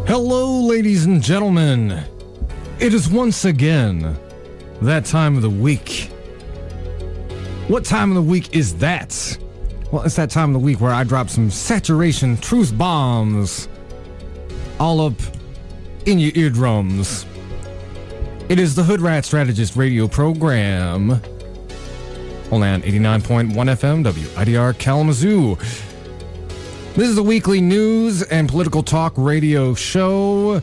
Hello, ladies and gentlemen. It is once again that time of the week. What time of the week is that? Well, it's that time of the week where I drop some saturation truth bombs all up in your eardrums. It is the Hoodrat Strategist radio program. Only on 89.1 FM WIDR Kalamazoo. This is a weekly news and political talk radio show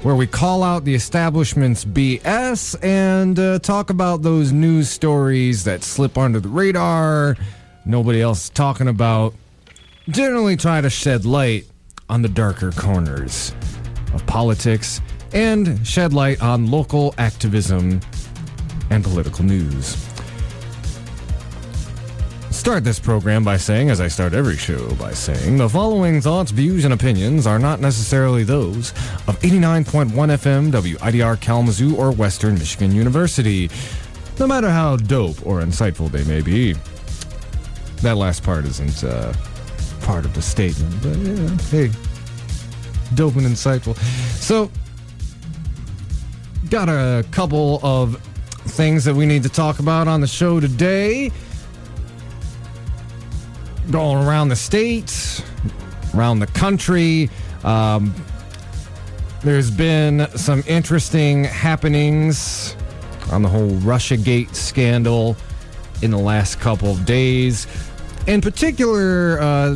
where we call out the establishment's BS and talk about those news stories that slip under the radar, nobody else is talking about. Generally try to shed light on the darker corners of politics and shed light on local activism and political news. Start this program by saying, as I start every show by saying, the following thoughts, views, and opinions are not necessarily those of 89.1 FM WIDR Kalamazoo or Western Michigan University, no matter how dope or insightful they may be. That last part isn't part of the statement, but yeah, hey, dope and insightful. So, got a couple of things that we need to talk about on the show today. Going around the state, around the country. There's been some interesting happenings on the whole RussiaGate scandal in the last couple of days. In particular,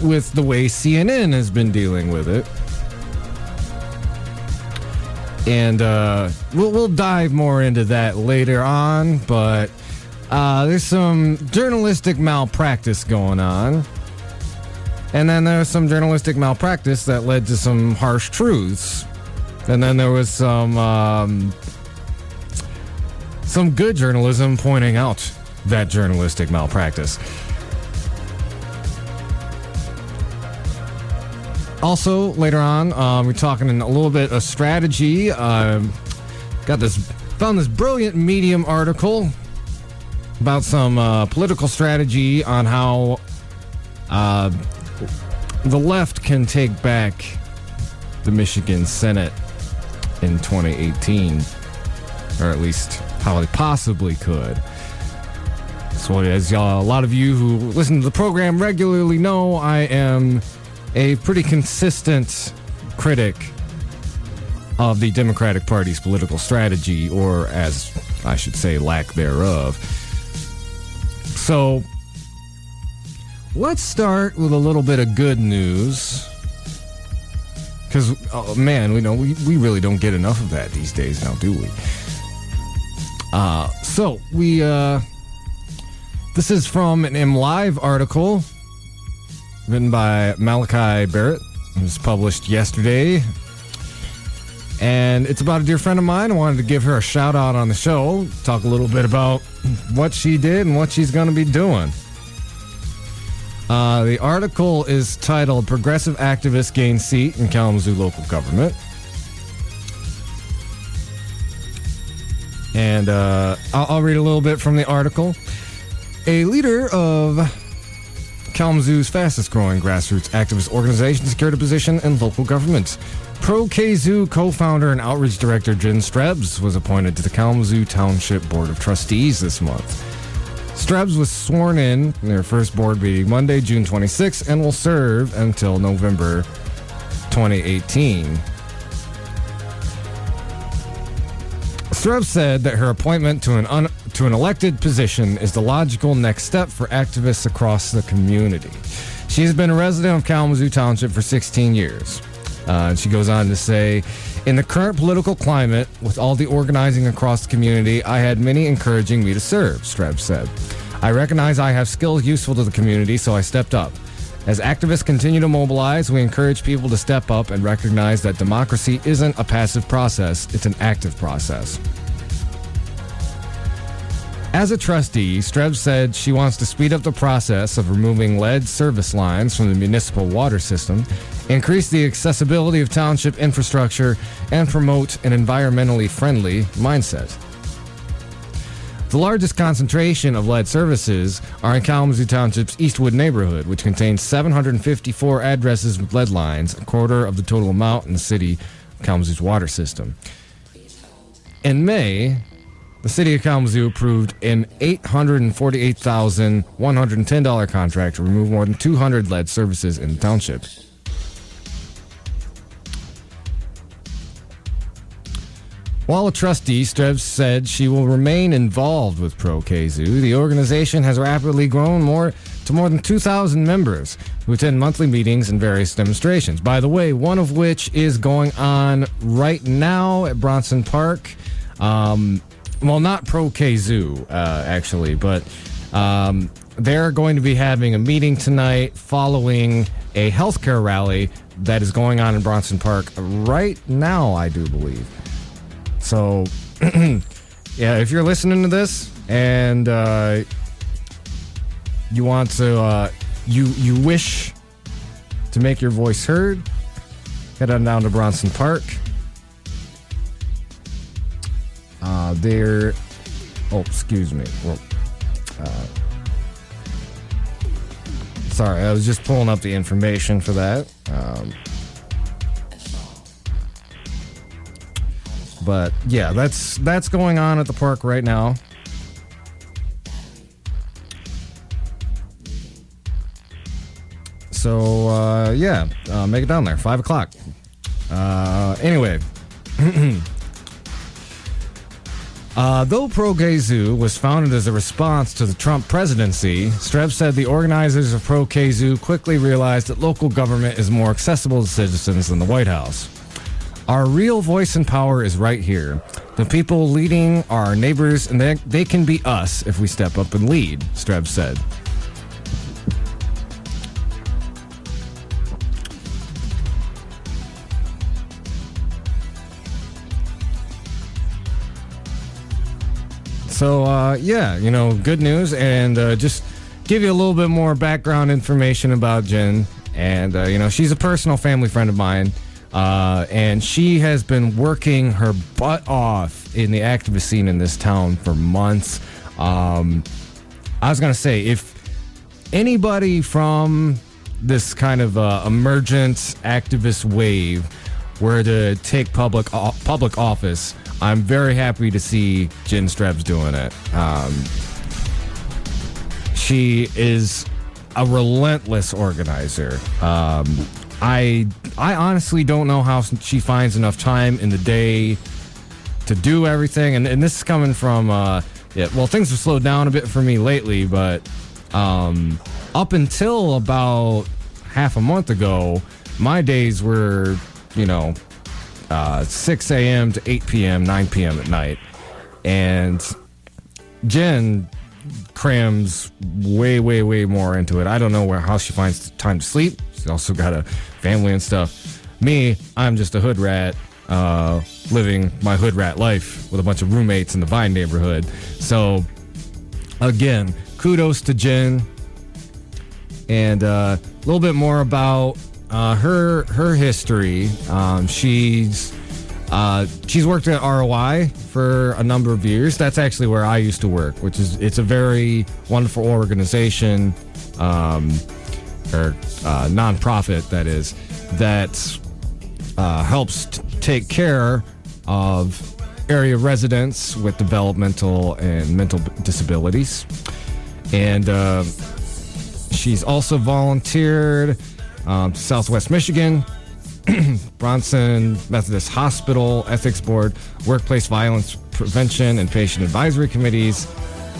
with the way CNN has been dealing with it. And we'll dive more into that later on, but there's some journalistic malpractice going on. And then there's some journalistic malpractice that led to some harsh truths. And then there was some good journalism pointing out that journalistic malpractice. Also, later on, we're talking a little bit of strategy. Found this brilliant Medium article about some political strategy on how the left can take back the Michigan Senate in 2018, or at least how they possibly could. So as a lot of you who listen to the program regularly know, I am a pretty consistent critic of the Democratic Party's political strategy, or as I should say, lack thereof. So, let's start with a little bit of good news. Because, oh man, we really don't get enough of that these days now, do we? This is from an MLive article written by Malachi Barrett. It was published yesterday. And it's about a dear friend of mine. I wanted to give her a shout out on the show, talk a little bit about what she did and what she's going to be doing. The article is titled Progressive Activists Gain Seat in Kalamazoo Local Government. And I'll read a little bit from the article. A leader of Kalamazoo's fastest growing grassroots activist organization secured a position in local government. Pro-Kazoo co-founder and outreach director Jen Strebs was appointed to the Kalamazoo Township Board of Trustees this month. Strebs was sworn in their first board meeting Monday, June 26, and will serve until November 2018. Strebs said that her appointment to an elected position is the logical next step for activists across the community. She has been a resident of Kalamazoo Township for 16 years. She goes on to say, in the current political climate, with all the organizing across the community, I had many encouraging me to serve, Strebs said. I recognize I have skills useful to the community, so I stepped up. As activists continue to mobilize, we encourage people to step up and recognize that democracy isn't a passive process, it's an active process. As a trustee, Strebs said she wants to speed up the process of removing lead service lines from the municipal water system, increase the accessibility of township infrastructure, and promote an environmentally friendly mindset. The largest concentration of lead services are in Kalamazoo Township's Eastwood neighborhood, which contains 754 addresses with lead lines, a quarter of the total amount in the city of Kalamazoo's water system. In May, the city of Kalamazoo approved an $848,110 contract to remove more than 200 lead services in the township. While a trustee, Strebs said she will remain involved with Pro-Kazoo. The organization has rapidly grown to more than 2,000 members who attend monthly meetings and various demonstrations. By the way, one of which is going on right now at Bronson Park. Well, not Pro-Kazoo, actually, but they're going to be having a meeting tonight following a healthcare rally that is going on in Bronson Park right now, I do believe. So, yeah, if you're listening to this and you want to, you wish to make your voice heard, head on down to Bronson Park. Excuse me. Well, sorry, I was just pulling up the information for that. But yeah, that's going on at the park right now. So make it down there, 5 o'clock. Anyway, though Pro-Kazoo was founded as a response to the Trump presidency, Strebs said the organizers of Pro-Kazoo quickly realized that local government is more accessible to citizens than the White House. Our real voice and power is right here. The people leading are our neighbors, and they can be us if we step up and lead, Strebs said. So, good news, and just give you a little bit more background information about Jen. And, she's a personal family friend of mine. And she has been working her butt off in the activist scene in this town for months. I was going to say, if anybody from this kind of emergent activist wave were to take public office, I'm very happy to see Jen Strebs doing it. She is a relentless organizer. I honestly don't know how she finds enough time in the day to do everything. And this is coming from, things have slowed down a bit for me lately, but up until about half a month ago, my days were, 6 a.m. to 8 p.m., 9 p.m. at night. And Jen crams way, way, way more into it. I don't know how she finds time to sleep. She's also got a family and stuff. Me, I'm just a hood rat, living my hood rat life with a bunch of roommates in the Vine neighborhood. So, again, kudos to Jen. And a little bit more about her history. She's worked at ROI for a number of years. That's actually where I used to work, it's a very wonderful organization, or nonprofit that helps take care of area residents with developmental and mental disabilities. And she's also volunteered to Southwest Michigan, Bronson Methodist Hospital, Ethics Board, Workplace Violence Prevention and Patient Advisory Committees,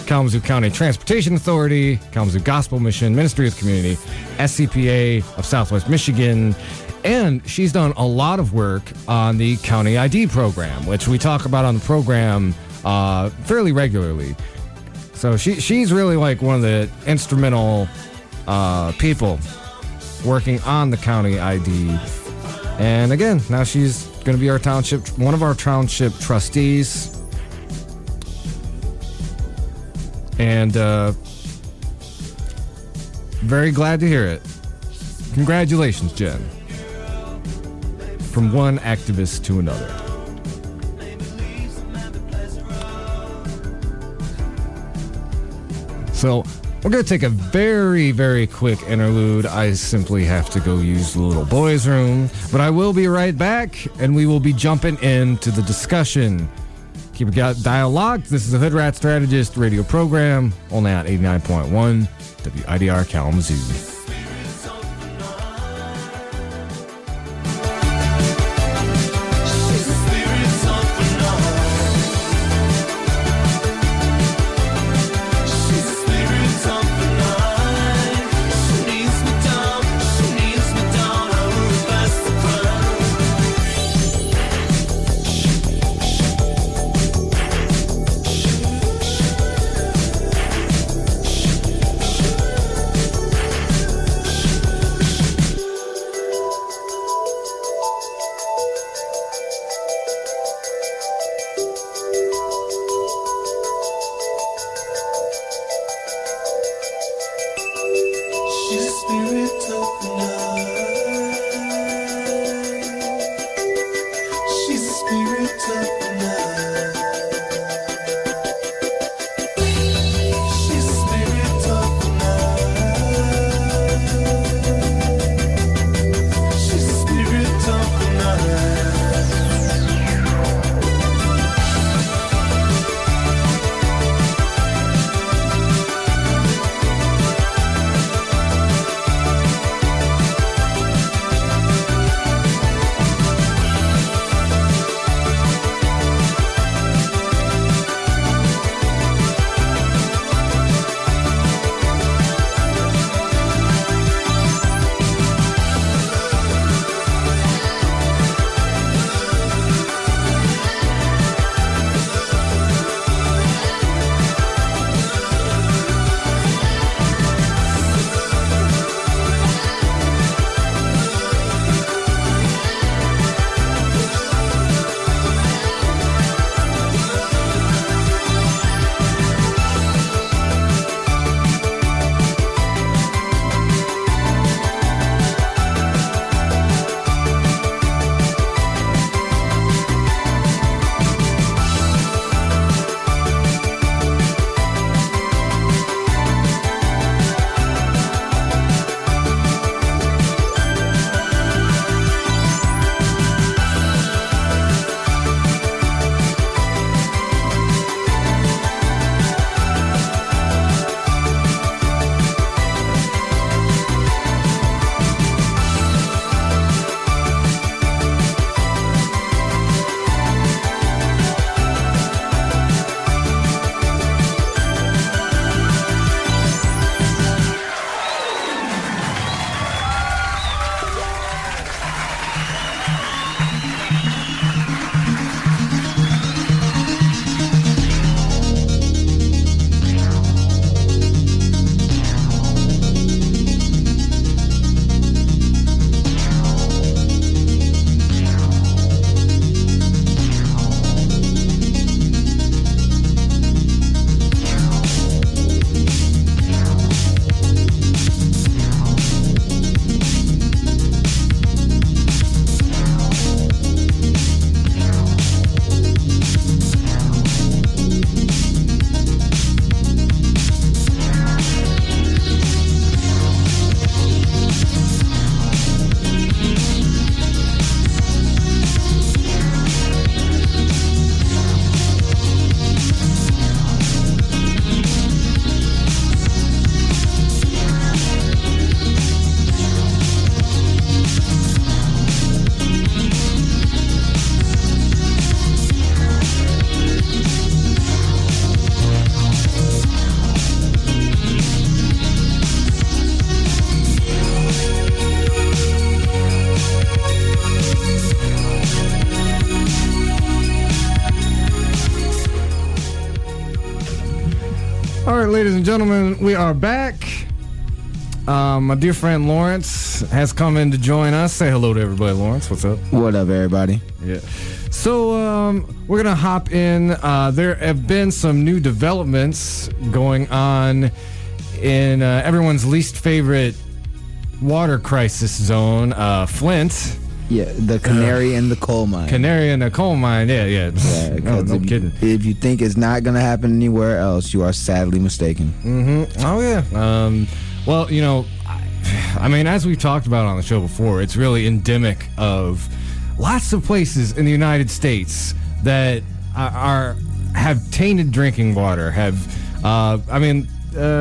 Kalamazoo County Transportation Authority, Kalamazoo Gospel Mission, Ministry of the Community, SCPA of Southwest Michigan, and she's done a lot of work on the County ID program, which we talk about on the program fairly regularly. So she's really like one of the instrumental people working on the County ID. And again, now she's going to be one of our township trustees. And very glad to hear it. Congratulations, Jen. From one activist to another. So we're going to take a very, very quick interlude. I simply have to go use the little boys' room. But I will be right back, and we will be jumping into the discussion. Keep it dial locked. This is the Hoodrat Strategist radio program, only on 89.1 WIDR Kalamazoo. All right, ladies and gentlemen, we are back. My dear friend Lawrence has come in to join us. Say hello to everybody, Lawrence. What's up? What up, everybody? Yeah. So we're going to hop in. There have been some new developments going on in everyone's least favorite water crisis zone, Flint. Yeah, the canary in the coal mine. Canary in the coal mine, yeah. No kidding. If you think it's not going to happen anywhere else, you are sadly mistaken. Mm-hmm. Oh, yeah. Well, you know, I mean, as we've talked about on the show before, it's really endemic of lots of places in the United States that have tainted drinking water.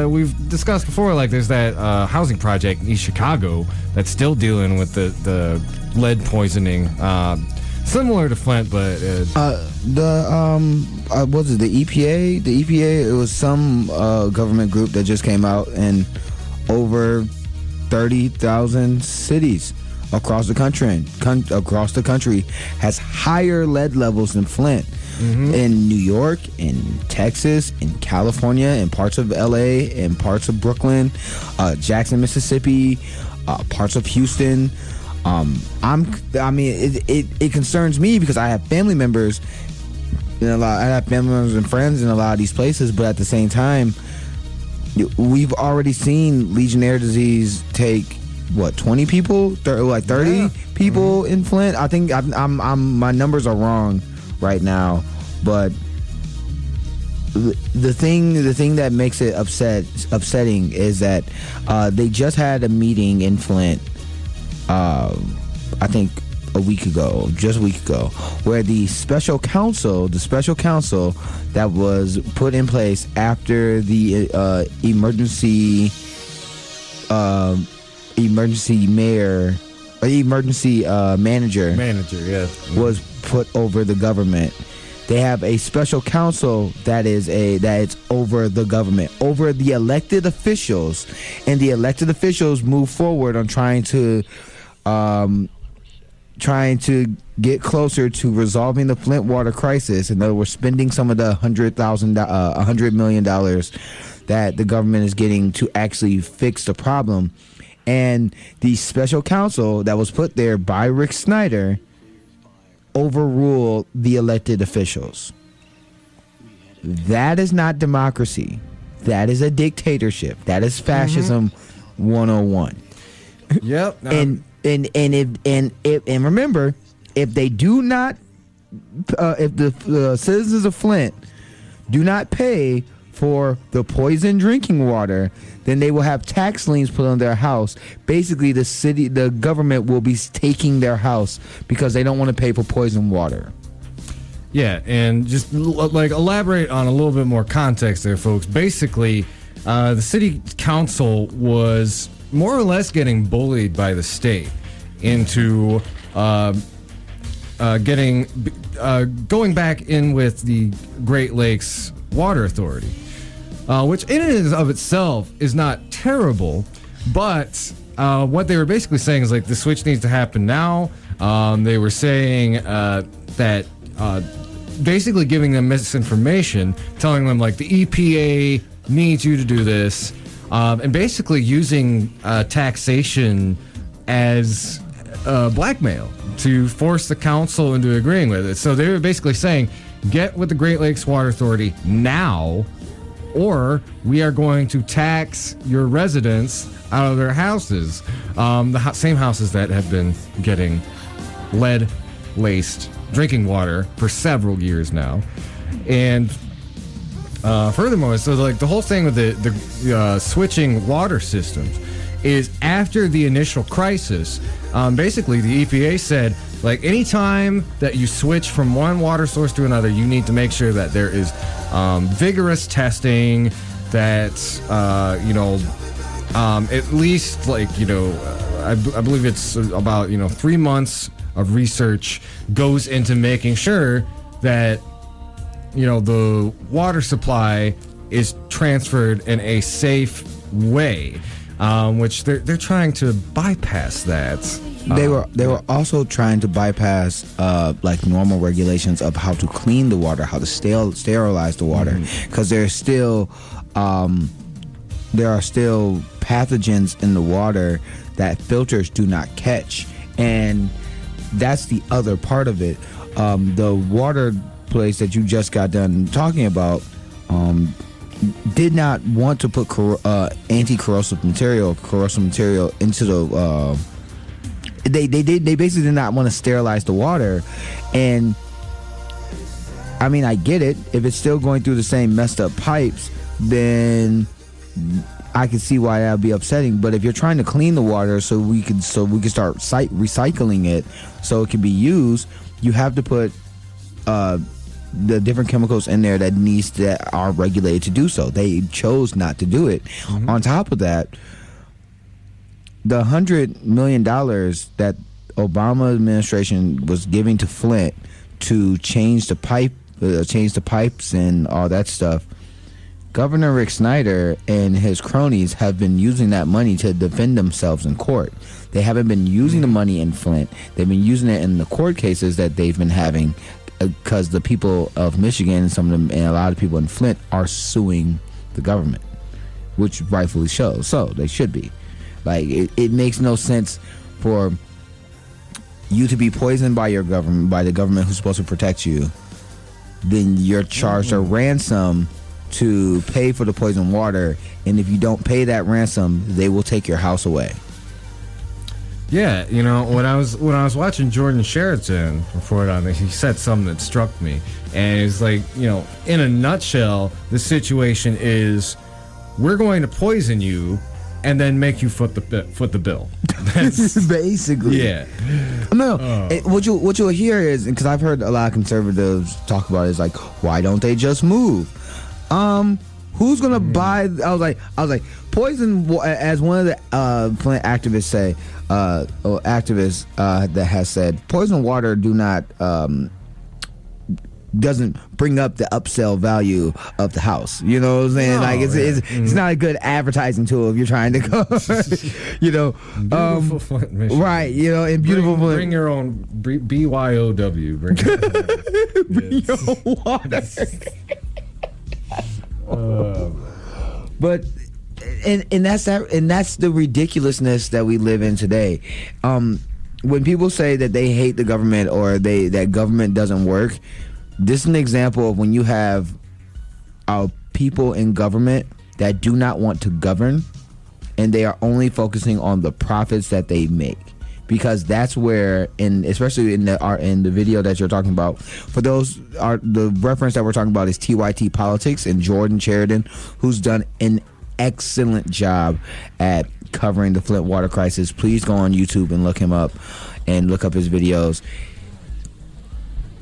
We've discussed before, like there's that housing project in East Chicago that's still dealing with the lead poisoning, similar to Flint, but was it the EPA? The EPA, it was some government group that just came out, and over 30,000 cities across the country has higher lead levels than Flint. Mm-hmm. In New York, in Texas, in California, in parts of LA, in parts of Brooklyn, Jackson, Mississippi, parts of Houston. It concerns me because I have family members. I have family members and friends in a lot of these places, but at the same time, we've already seen Legionnaire disease take 20 people, 30 people in Flint. I think my numbers are wrong right now, but the thing that makes it upsetting is that they just had a meeting in Flint, I think a week ago, where the special counsel that was put in place after the emergency manager was put over the government. They have a special counsel that it's over the government, over the elected officials, and the elected officials move forward on trying to get closer to resolving the Flint water crisis. In other words, spending some of the $100 million that the government is getting to actually fix the problem. And the special counsel that was put there by Rick Snyder overruled the elected officials. That is not democracy. That is a dictatorship. That is fascism 101. Yep. And remember, if they do not, if the citizens of Flint do not pay for the poison drinking water, then they will have tax liens put on their house. Basically, the government will be taking their house because they don't want to pay for poison water. Yeah, and just elaborate on a little bit more context there, folks. Basically, the city council was more or less getting bullied by the state into going back in with the Great Lakes Water Authority. Which in and of itself is not terrible, but what they were basically saying is the switch needs to happen now. They were saying that basically giving them misinformation, telling them the EPA needs you to do this, and basically using taxation as blackmail to force the council into agreeing with it. So they were basically saying, get with the Great Lakes Water Authority now, or we are going to tax your residents out of their houses. The same houses that have been getting lead-laced drinking water for several years now. And furthermore, so the whole thing with the switching water systems is after the initial crisis, basically the EPA said, anytime that you switch from one water source to another, you need to make sure that there is vigorous testing, that at least I believe it's about 3 months of research goes into making sure that the water supply is transferred in a safe way, which they're trying to bypass that. They were also trying to bypass normal regulations of how to clean the water, how to sterilize the water, because there are still pathogens in the water that filters do not catch, and that's the other part of it. The water place that you just got done talking about did not want to put anti-corrosive material into they basically did not want to sterilize the water. And I mean, I get it. If it's still going through the same messed up pipes, then I can see why that would be upsetting. But if you're trying to clean the water so we can start recycling it so it can be used, you have to put the different chemicals in there that are regulated to do so. They chose not to do it. Mm-hmm. On top of that, the $100 million that Obama administration was giving to Flint to change the pipes and all that stuff, Governor Rick Snyder and his cronies have been using that money to defend themselves in court. They haven't been using the money in Flint. They've been using it in the court cases that they've been having, because the people of Michigan and some of them and a lot of people in Flint are suing the government, which rightfully so they should be. Like, it makes no sense for you to be poisoned by the government who's supposed to protect you. Then you're charged a ransom to pay for the poisoned water, and if you don't pay that ransom, they will take your house away. Yeah, you know, when I was watching Jordan Sheraton report on this, he said something that struck me, and it's like, you know, in a nutshell, the situation is, we're going to poison you and then make you foot the bill. That's basically. Yeah. No. What you'll hear is, because I've heard a lot of conservatives talk about it, is like, why don't they just move? Who's gonna buy? I was like, poison. As one of the Flint activists that has said, poison water doesn't bring up the upsell value of the house. You know what I'm saying? No, it's not a good advertising tool if you're trying to go. You know, beautiful Flint, Michigan. Right? You know, in beautiful Flint. Bring your own BYOW. Bring your water. But and that's the ridiculousness that we live in today. When people say that they hate the government or that government doesn't work, this is an example of when you have people in government that do not want to govern, and they are only focusing on the profits that they make. Because that's where, especially in the video that you're talking about, for those, the reference that we're talking about is TYT Politics and Jordan Sheridan, who's done an excellent job at covering the Flint water crisis. Please go on YouTube and look him up and look up his videos.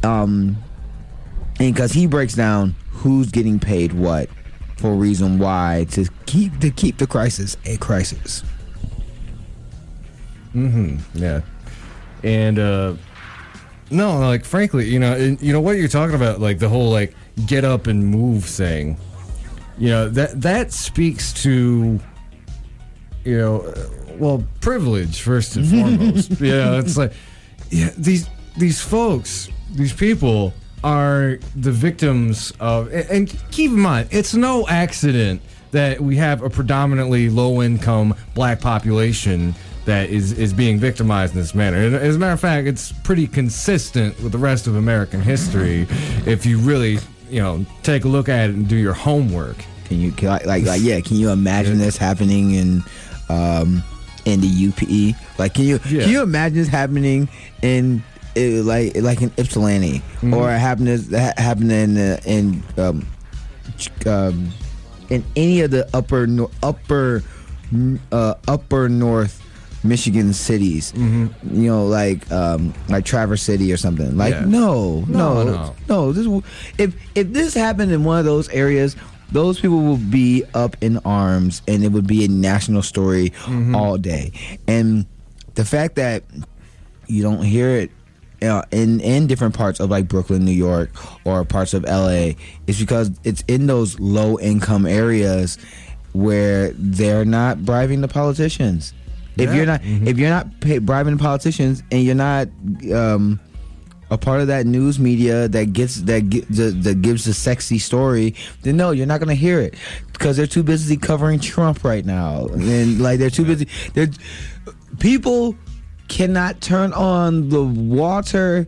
And because he breaks down who's getting paid what for reason why to keep the crisis a crisis. Yeah. And no, like, frankly, you know what you're talking about, like the whole like get up and move thing. You know, that speaks to, you know, well, privilege first and foremost. Yeah, it's like, yeah, these folks, these people are the victims of, and keep in mind, it's no accident that we have a predominantly low-income black population that is being victimized in this manner. And as a matter of fact, it's pretty consistent with the rest of American history if you really, you know, take a look at it and do your homework. Can you imagine this happening in the UPE? Like, can you imagine this happening in like in Ypsilanti, or happening in any of the upper north Michigan cities, you know, like Traverse City or something. Like, no. If this happened in one of those areas, those people will be up in arms, and it would be a national story all day. And the fact that you don't hear it in different parts of like Brooklyn, New York, or parts of LA, is because it's in those low income areas where they're not bribing the politicians. If you're not bribing politicians, and you're not a part of that news media that gives the sexy story, then no, you're not gonna hear it, because they're too busy covering Trump right now, and like they're too busy. People cannot turn on the water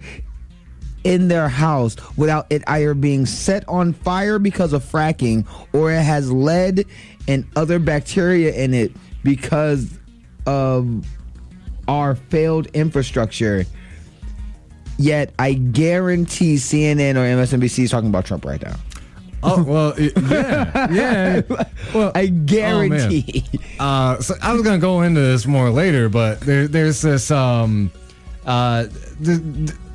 in their house without it either being set on fire because of fracking, or it has lead and other bacteria in it because of our failed infrastructure. Yet I guarantee CNN or MSNBC is talking about Trump right now. Oh, well, yeah. Well, I guarantee. So I was going to go into this more later, but there's this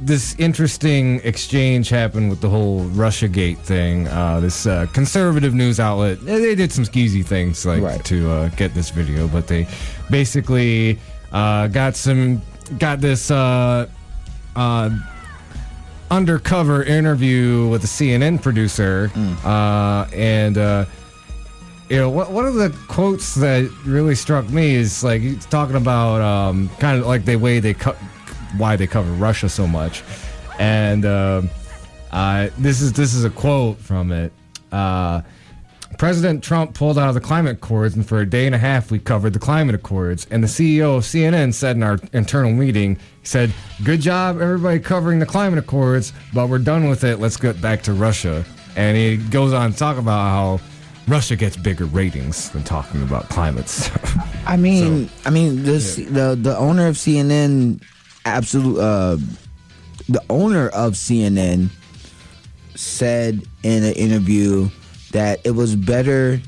this interesting exchange happened with the whole RussiaGate thing. This conservative news outlet, they did some skeezy things to get this video, but they basically got this undercover interview with a CNN producer, and one of the quotes that really struck me is like he's talking about kind of like the way why they cover Russia so much, and this is a quote from it. President Trump pulled out of the climate accords, and for a day and a half we covered the climate accords. And the CEO of CNN said in our internal meeting, he said, "Good job, everybody, covering the climate accords, but we're done with it. Let's get back to Russia." And he goes on to talk about how Russia gets bigger ratings than talking about climate stuff. The owner of CNN, the owner of CNN said in an interview that it was better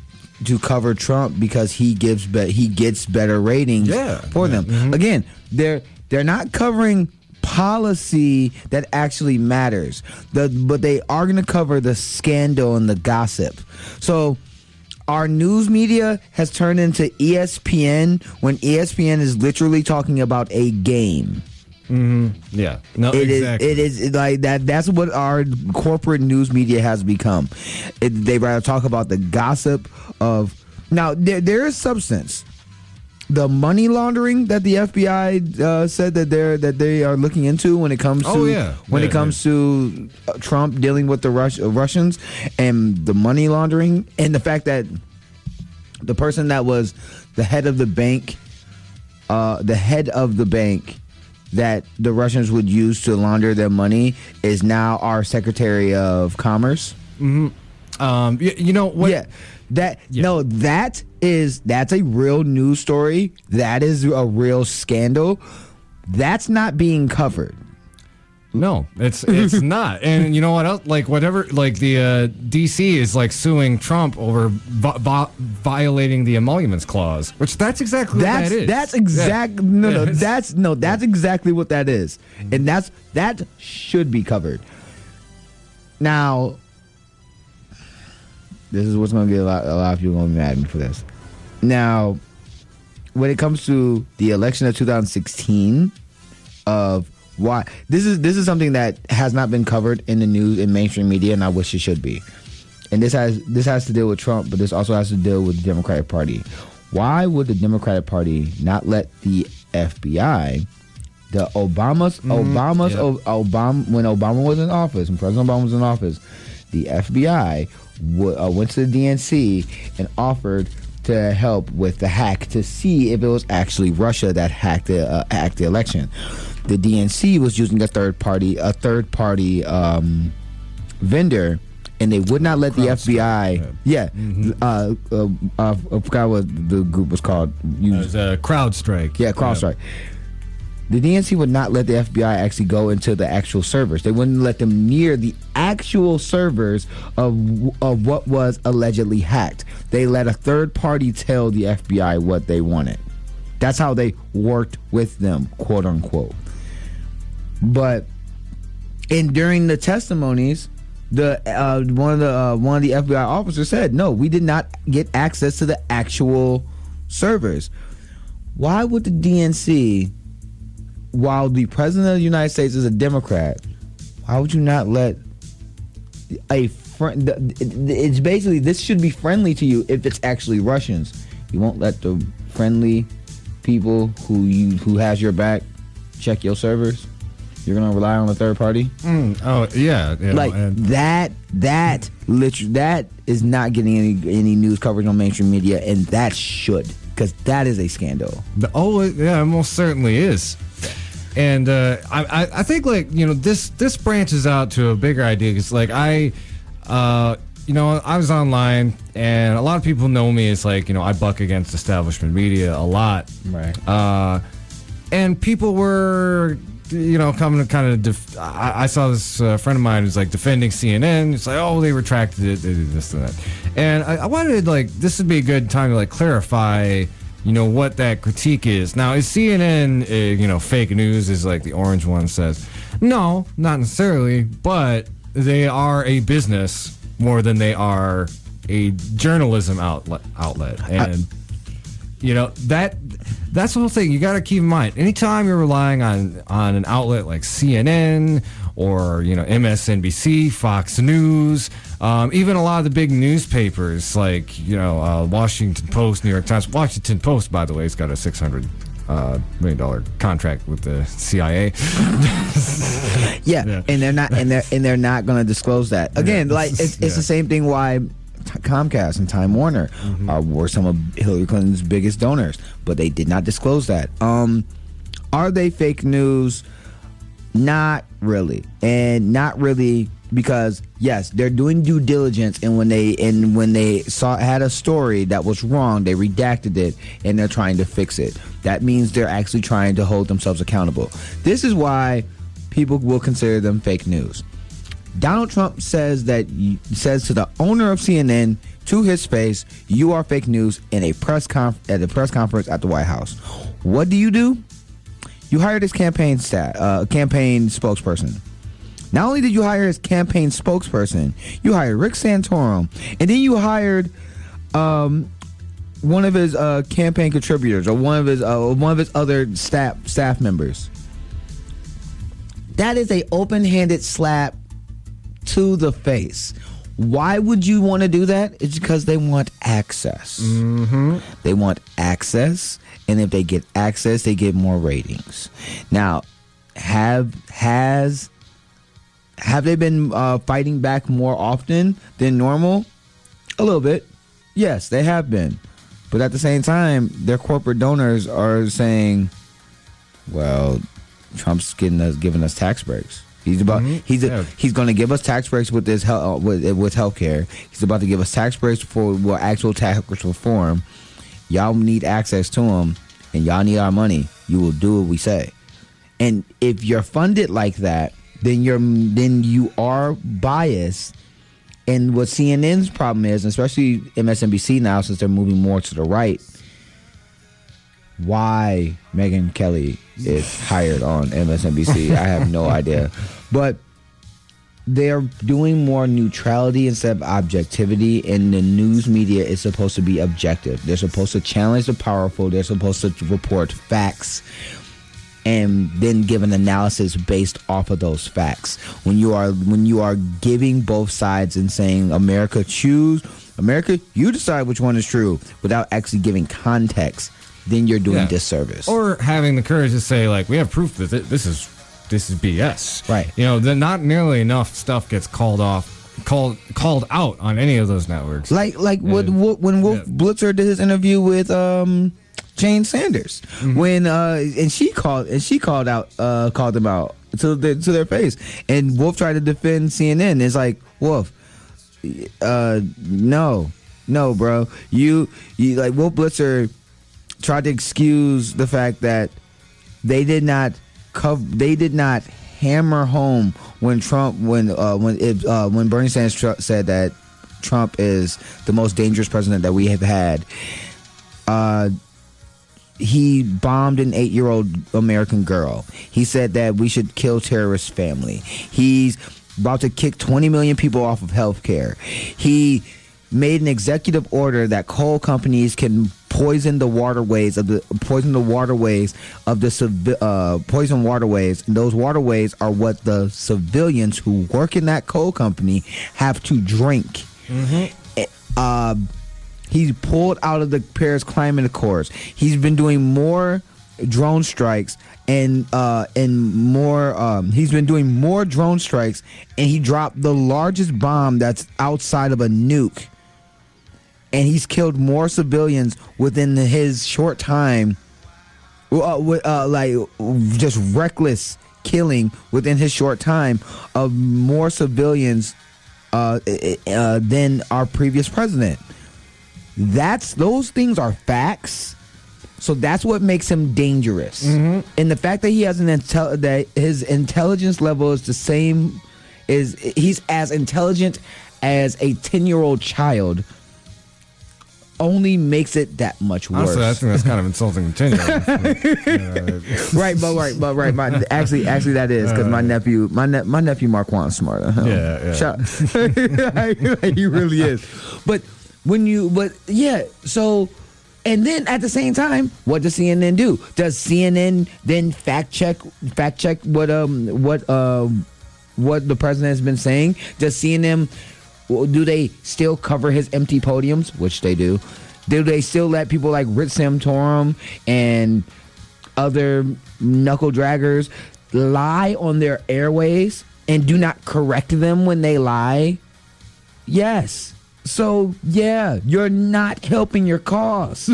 to cover Trump because he gets better ratings for them. Mm-hmm. Again, they're not covering policy that actually matters, but they are going to cover the scandal and the gossip. So our news media has turned into ESPN when ESPN is literally talking about a game. Mm-hmm. Yeah. No, exactly. It is like that. That's what our corporate news media has become. They rather talk about the gossip of. Now there is substance. The money laundering that the FBI said that they are looking into when it comes to Trump dealing with the Russians and the money laundering and the fact that the person that was the head of the bank that the Russians would use to launder their money is now our Secretary of Commerce. Mm-hmm. You know what? Yeah. No, that's a real news story. That is a real scandal. That's not being covered. No, it's not. And you know what else? Like whatever, like the DC is like suing Trump over violating the emoluments clause, which that's exactly what that is. That's exactly that's exactly what that is, and that should be covered. Now, this is what's going to get a lot of people going to be mad at me for this. Now, when it comes to the election of 2016, of why this is something that has not been covered in the news in mainstream media, and I wish it should be. And this has to deal with Trump, but this also has to deal with the Democratic Party. Why would the Democratic Party not let the FBI, when Obama was in office, when President Obama was in office, the FBI went to the DNC and offered to help with the hack to see if it was actually Russia that hacked the election. The DNC was using a third party vendor, and they would not let the FBI. Yeah, I forgot what the group was called. It was CrowdStrike. Yeah, CrowdStrike. Yeah. The DNC would not let the FBI actually go into the actual servers. They wouldn't let them near the actual servers of what was allegedly hacked. They let a third party tell the FBI what they wanted. That's how they worked with them, quote unquote. But during the testimonies, one of the FBI officers said, "No, we did not get access to the actual servers." Why would the DNC? While the president of the United States is a Democrat, why would you not let a friend? It's basically, this should be friendly to you if it's actually Russians. You won't let the friendly people who has your back check your servers. You're gonna rely on a third party. Oh yeah, like that is not getting any news coverage on mainstream media, and that should, because that is a scandal. It most certainly is. And I think, like, you know, this branches out to a bigger idea. Because, like, I was online, and a lot of people know me as, like, you know, I buck against establishment media a lot. Right. and people were, coming to kind of. I saw this friend of mine who's like defending CNN. It's like, oh, they retracted it, they did this and that, and I wanted this would be a good time to clarify. What that critique is. Now, is CNN, fake news, is like the orange one says? No, not necessarily, but they are a business more than they are a journalism outlet. And, that's the whole thing. You got to keep in mind, anytime you're relying on an outlet like CNN or, MSNBC, Fox News, even a lot of the big newspapers like, Washington Post, New York Times. Washington Post, by the way, has got a $600 million contract with the CIA. Yeah, and they're not going to disclose that. Again, it's the same thing why Comcast and Time Warner were some of Hillary Clinton's biggest donors, but they did not disclose that. Are they fake news? Not really, because yes, they're doing due diligence, and when they had a story that was wrong, they redacted it and they're trying to fix it. That means they're actually trying to hold themselves accountable. This is why people will consider them fake news. Donald Trump says to the owner of CNN to his face, "You are fake news," in a press conference at the White House. What do? You hired his campaign spokesperson. Not only did you hire his campaign spokesperson, you hired Rick Santorum, and then you hired one of his campaign contributors or one of his other staff members. That is a open-handed slap to the face. Why would you want to do that? It's because they want access. Mm-hmm. They want access, and if they get access, they get more ratings. Now, have they been fighting back more often than normal? A little bit. Yes, they have been. But at the same time, their corporate donors are saying, well, Trump's giving us tax breaks. He's going to give us tax breaks with this with healthcare. He's about to give us tax breaks for actual tax reform. Y'all need access to him, and y'all need our money. You will do what we say. And if you're funded like that, then you are biased. And what CNN's problem is, especially MSNBC now, since they're moving more to the right, why Megyn Kelly is hired on MSNBC, I have no idea. But they're doing more neutrality instead of objectivity, and the news media is supposed to be objective. They're supposed to challenge the powerful. They're supposed to report facts and then give an analysis based off of those facts. When you are giving both sides and saying, America, you decide which one is true, without actually giving context, then you're doing disservice. Or having the courage to say, we have proof that this is BS. Right. Then not nearly enough stuff gets called out on any of those networks. When Wolf Blitzer did his interview with Jane Sanders, when she called them out to their face, and Wolf tried to defend CNN. It's like, Wolf, no, bro, you like Wolf Blitzer tried to excuse the fact that they did not hammer home when Bernie Sanders said that Trump is the most dangerous president that we have had. He bombed an 8-year-old American girl. He said that we should kill terrorist family. He's about to kick 20 million people off of health care. He made an executive order that coal companies can poison waterways. And those waterways are what the civilians who work in that coal company have to drink. He's pulled out of the Paris Climate Accords. He's been doing more drone strikes and he dropped the largest bomb that's outside of a nuke. And he's killed more civilians within his short time, just reckless killing within his short time of more civilians than our previous president. Those things are facts. So that's what makes him dangerous. And the fact that he has that his intelligence level is the same, he's as intelligent as a 10-year-old child, only makes it that much worse. Honestly, I think that's kind of insulting to 10-year-olds. Right. Actually, that is because my nephew Marquand's smarter. He really is. But so. And then at the same time, what does CNN do? Does CNN then fact check what the president has been saying? Does CNN, do they still cover his empty podiums, which they do? Do they still let people like Rich Santorum and other knuckle draggers lie on their airways and do not correct them when they lie? Yes. So, yeah, you're not helping your cause.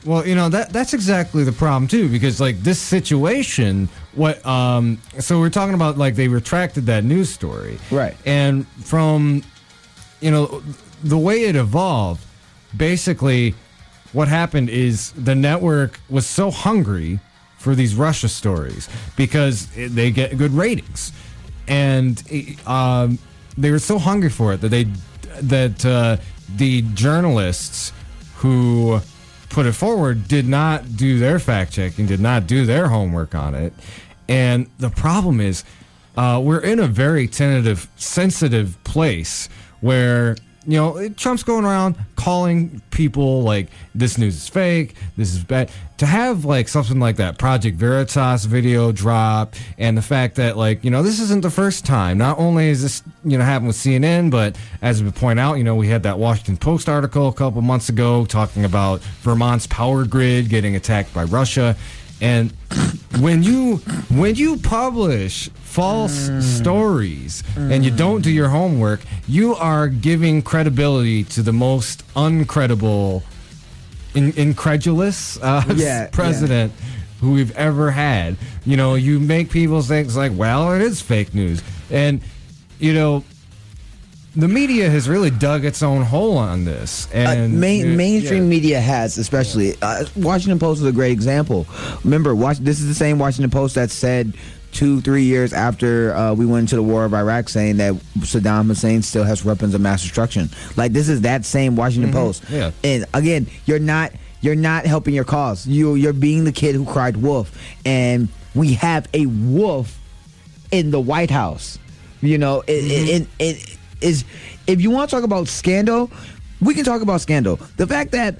Well, that's exactly the problem, too, because, like, this situation, so we're talking about, like, they retracted that news story. Right. And from, the way it evolved, basically what happened is the network was so hungry for these Russia stories because they get good ratings. And they were so hungry for it that the journalists who put it forward did not do their fact checking, did not do their homework on it. And the problem is we're in a very sensitive place where, Trump's going around calling people like this news is fake, this is bad. To have like something like that Project Veritas video drop, and the fact that this isn't the first time. Not only is this happened with CNN, but as we point out, we had that Washington Post article a couple months ago talking about Vermont's power grid getting attacked by Russia. And when you publish false stories and you don't do your homework, you are giving credibility to the most uncredible, incredulous president who we've ever had. You make people think like, well, it is fake news. And, the media has really dug its own hole on this. And mainstream media has, especially. Washington Post is a great example. Remember, this is the same Washington Post that said 2-3 years after we went into the war of Iraq, saying that Saddam Hussein still has weapons of mass destruction. Like, this is that same Washington Post. Yeah. And again, you're not helping your cause. You're being the kid who cried wolf. And we have a wolf in the White House. If you want to talk about scandal, we can talk about scandal. The fact that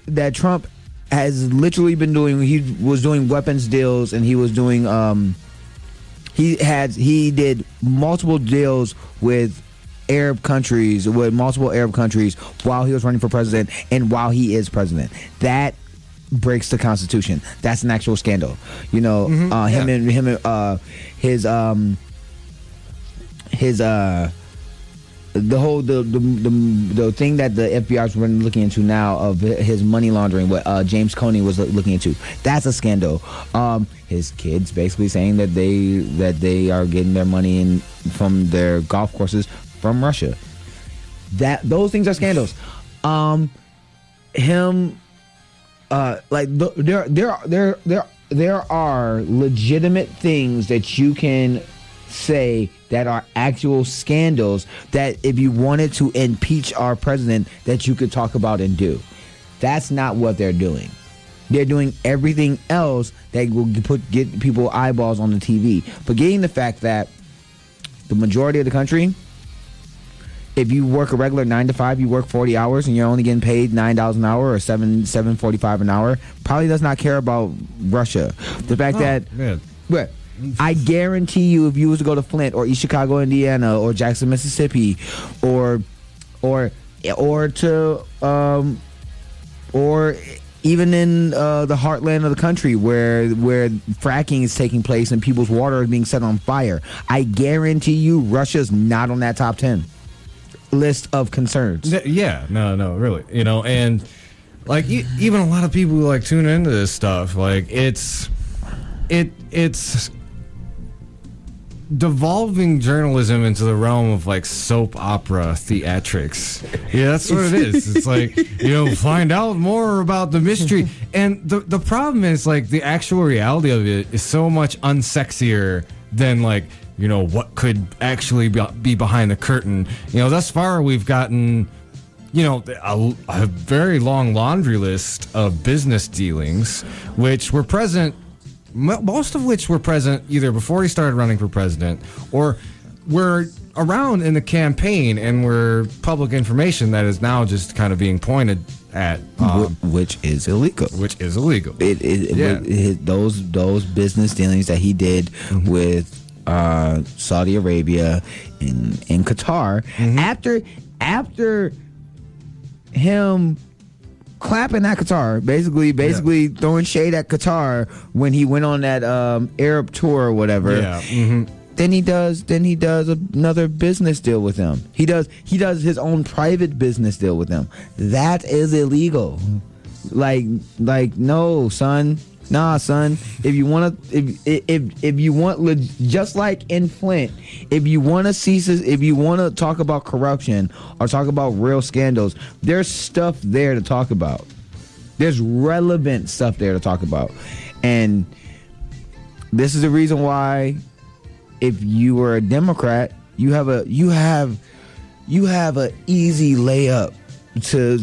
that Trump has literally been he was doing weapons deals, and he was doing he did multiple deals with multiple Arab countries while he was running for president and while he is president. That breaks the Constitution. That's an actual scandal. The thing that the FBI is looking into now of his money laundering, what James Comey was looking into, that's a scandal. His kids basically saying that they are getting their money from their golf courses from Russia. Those things are scandals. There are legitimate things that you can say that are actual scandals that if you wanted to impeach our president that you could talk about and do. That's not what they're doing. They're doing everything else that will get people eyeballs on the TV, forgetting the fact that the majority of the country, if you work a regular 9 to 5, you work 40 hours and you're only getting paid $9 an hour or $7.45 an hour, probably does not care about Russia. The fact I guarantee you, if you was to go to Flint or East Chicago, Indiana, or Jackson, Mississippi, or even in the heartland of the country where fracking is taking place and people's water is being set on fire, I guarantee you, Russia's not on that top 10 list of concerns. Yeah, no, really, and like even a lot of people who like tune into this stuff, like it's devolving journalism into the realm of like soap opera theatrics. Yeah, that's what it is. It's like, find out more about the mystery. And the problem is like the actual reality of it is so much unsexier than like, what could actually be behind the curtain. Thus far we've gotten, a very long laundry list of business dealings, which were present, most of which were present either before he started running for president or were around in the campaign and were public information that is now just kind of being pointed at. Which is illegal. Those business dealings that he did with Saudi Arabia in Qatar, after him clapping at Qatar, basically throwing shade at Qatar when he went on that Arab tour or whatever. Yeah. Mm-hmm. Then he does another business deal with them. He does his own private business deal with them. That is illegal. Like no, son. Nah, son. If you want just like in Flint, if you want to talk about corruption or talk about real scandals, there's stuff there to talk about. There's relevant stuff there to talk about, and this is the reason why, if you were a Democrat, you have a easy layup to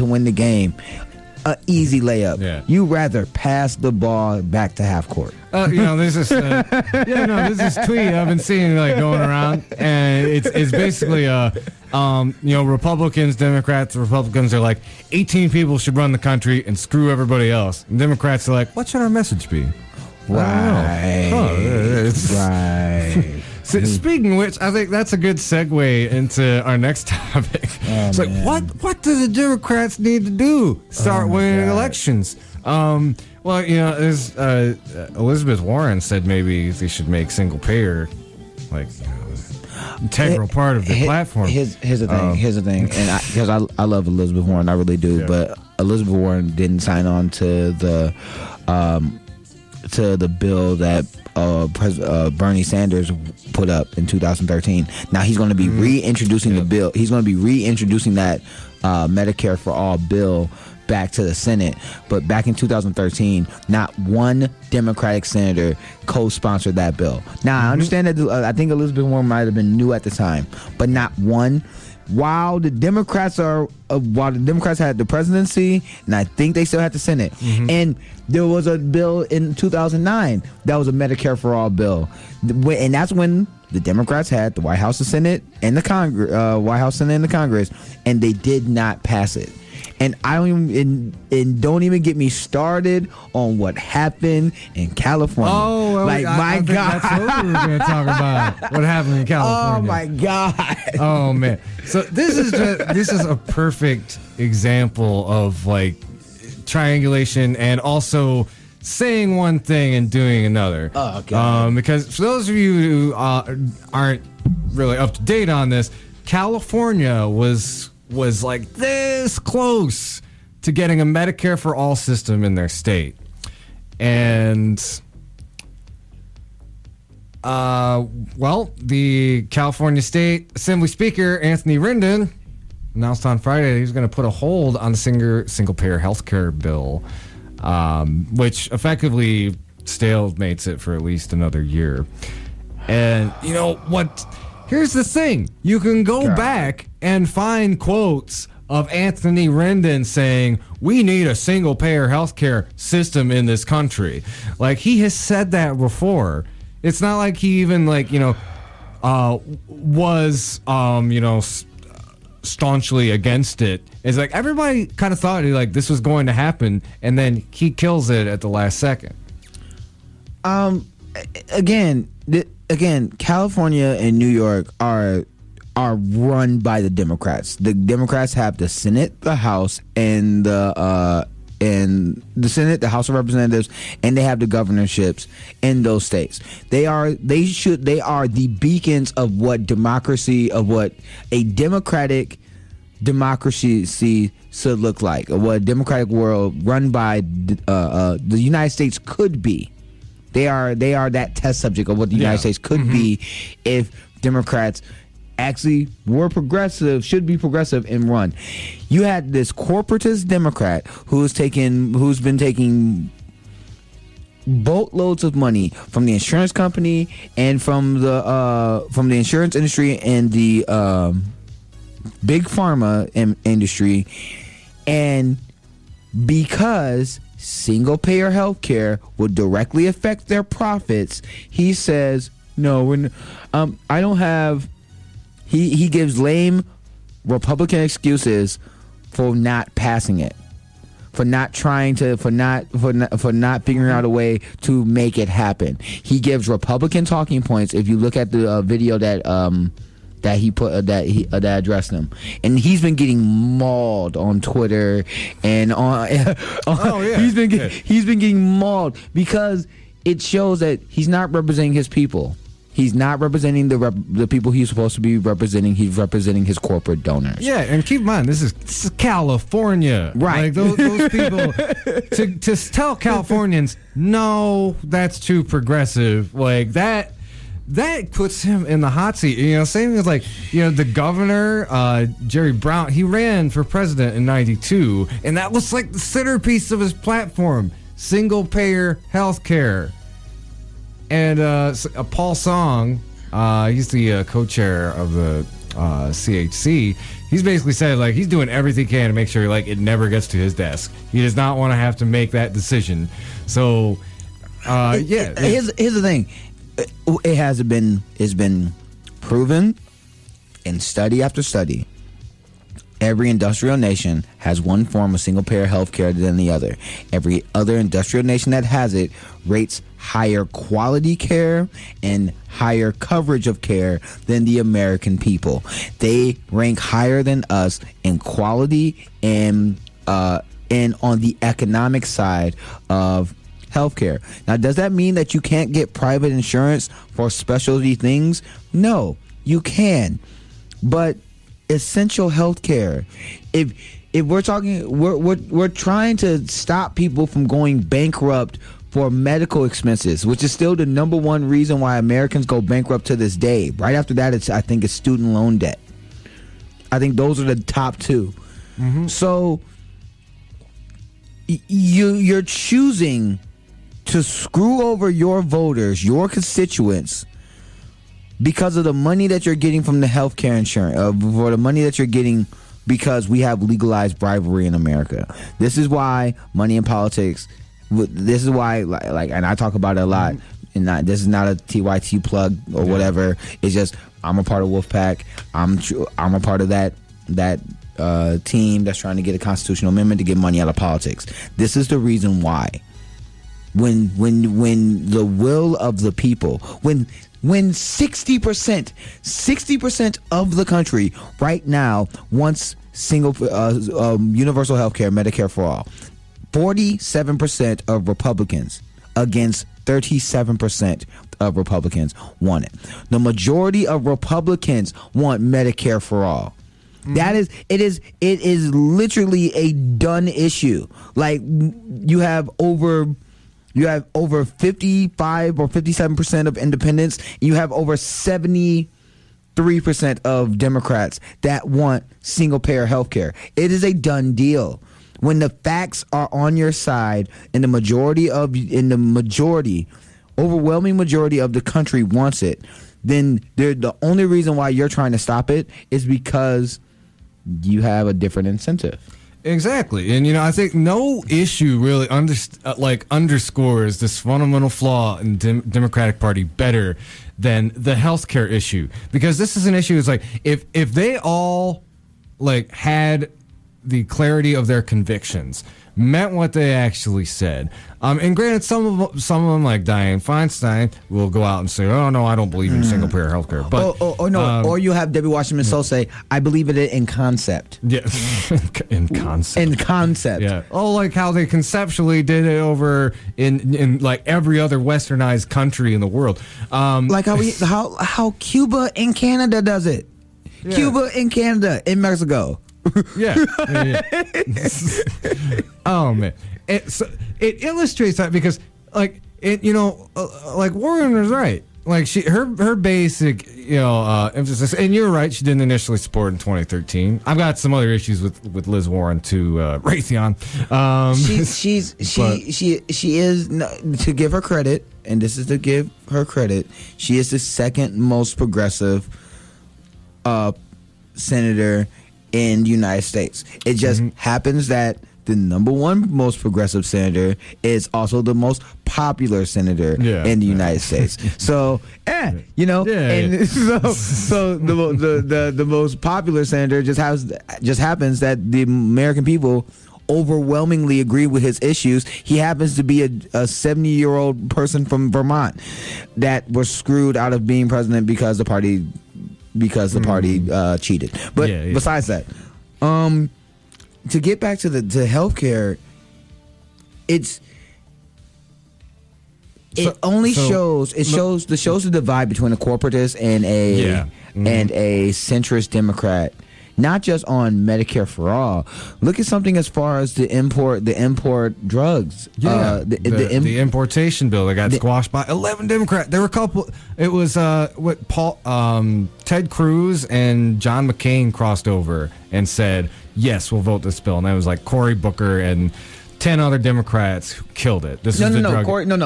win the game. An easy layup. Yeah. You rather pass the ball back to half court. There's this tweet I've been seeing like going around, and it's basically Republicans are like 18 people should run the country and screw everybody else. And Democrats are like, what should our message be? Right. Right. So, speaking of which, I think that's a good segue into our next topic. It's like, what do the Democrats need to do? Start winning elections. There's Elizabeth Warren said maybe they should make single payer like integral part of the platform. Here's the thing, and because I love Elizabeth Warren, I really do, but Elizabeth Warren didn't sign on to the bill that Bernie Sanders put up in 2013. Now he's going to be reintroducing the bill. He's going to be reintroducing that Medicare for All bill back to the Senate. But back in 2013, not one Democratic senator co-sponsored that bill. Now I understand that I think Elizabeth Warren might have been new at the time, but not one. While the Democrats had the presidency, and I think they still had the Senate, and there was a bill in 2009 that was a Medicare for All bill, and that's when the Democrats had the White House, the Senate, and the Congress, and they did not pass it. And don't even get me started on what happened in California. Oh, my God! That's what we were going to talk about. What happened in California? Oh my God! Oh man! So this is a perfect example of like triangulation and also saying one thing and doing another. Oh God! Because for those of you who aren't really up to date on this, California was like this close to getting a Medicare for All system in their state. And, the California State Assembly Speaker, Anthony Rendon, announced on Friday he's going to put a hold on the single-payer healthcare bill, which effectively stalemates it for at least another year. And, you know what? Here's the thing. You can go back and find quotes of Anthony Rendon saying, we need a single-payer healthcare system in this country. Like, he has said that before. It's not like he even, was, staunchly against it. It's like everybody kind of thought this was going to happen, and then he kills it at the last second. Again, California and New York are run by the Democrats. The Democrats have the Senate, the House, and the Senate, the House of Representatives, and they have the governorships in those states. They are the beacons of what a democratic democracy should look like, or what a democratic world run by the United States could be. They are that test subject of what the United States could be if Democrats actually were progressive, should be progressive, and run. You had this corporatist Democrat who's been taking boatloads of money from the insurance company and from the insurance industry and the big pharma industry, and because single payer health care would directly affect their profits, he says no. I don't have. He gives lame Republican excuses for not passing it, for not figuring out a way to make it happen. He gives Republican talking points. If you look at the video that he put that addressed them, and he's been getting mauled on Twitter and on. He's been getting mauled because it shows that he's not representing his people. He's not representing the people he's supposed to be representing. He's representing his corporate donors. Yeah, and keep in mind, this is California. Right. Like those people, to tell Californians, no, that's too progressive. Like that puts him in the hot seat. You know, same as like, you know, the governor, Jerry Brown, he ran for president in 92, and that was like the centerpiece of his platform, single payer health care. And Paul Song, he's the co-chair of the CHC. He's basically said like he's doing everything he can to make sure like it never gets to his desk. He does not want to have to make that decision. So, Here's the thing. It's been proven in study after study. Every industrial nation has one form of single-payer health care than the other. Every other industrial nation that has it rates higher quality care and higher coverage of care than the American people. They rank higher than us in quality and on the economic side of healthcare. Now, does that mean that you can't get private insurance for specialty things? No, you can. But essential health care, if we're talking, we're trying to stop people from going bankrupt for medical expenses, which is still the number one reason why Americans go bankrupt to this day. Right after that, I think it's student loan debt. I think those are the top two. So you're choosing to screw over your voters, your constituents, because of the money that you're getting from the healthcare insurance, for the money that you're getting because we have legalized bribery in America. This is why money in politics. This is why, like, and I talk about it a lot. And this is not a TYT plug or whatever. It's just I'm a part of Wolfpack. I'm a part of that team that's trying to get a constitutional amendment to get money out of politics. This is the reason why. When the will of the people, when 60% of the country right now wants universal health care, Medicare for all. 47% of Republicans against 37% of Republicans want it. The majority of Republicans want Medicare for all. It is literally a done issue. Like you have over 55 or 57% of independents. You have over 73% of Democrats that want single payer health care. It is a done deal. When the facts are on your side and the overwhelming majority of the country wants it, then the only reason why you're trying to stop it is because you have a different incentive. Exactly. And, you know, I think no issue really underscores this fundamental flaw in the Democratic Party better than the healthcare issue. Because this is an issue, it's like, if they all, like, had the clarity of their convictions, meant what they actually said. And granted, some of them, like Dianne Feinstein, will go out and say, "Oh no, I don't believe in single payer healthcare." But or you have Debbie Wasserman Schultz say, "I believe in it in concept." Yeah, in concept. In concept. Yeah. Oh, like how they conceptually did it over in like every other westernized country in the world. Like how Cuba and Canada does it. Yeah. Cuba and Canada in Mexico. Yeah. Oh man, it illustrates that because like like Warren was right. Like her basic, emphasis, and you're right. She didn't initially support in 2013. I've got some other issues with Liz Warren to Raytheon. She is, to give her credit, and this is to give her credit. She is the second most progressive senator in the United States. It just happens that the number one most progressive senator is also the most popular senator in the United States. So, so the most popular senator just happens that the American people overwhelmingly agree with his issues. He happens to be a 70-year-old person from Vermont that was screwed out of being president because the party cheated. But besides that, to get back to healthcare, it shows the divide between a corporatist and a centrist Democrat. Not just on Medicare for all. Look at something as far as the import drugs. The importation bill that got squashed by 11 Democrats. There were a couple. It was Ted Cruz and John McCain crossed over and said, yes, we'll vote this bill. And that was like Cory Booker and 10 other Democrats who killed it. No,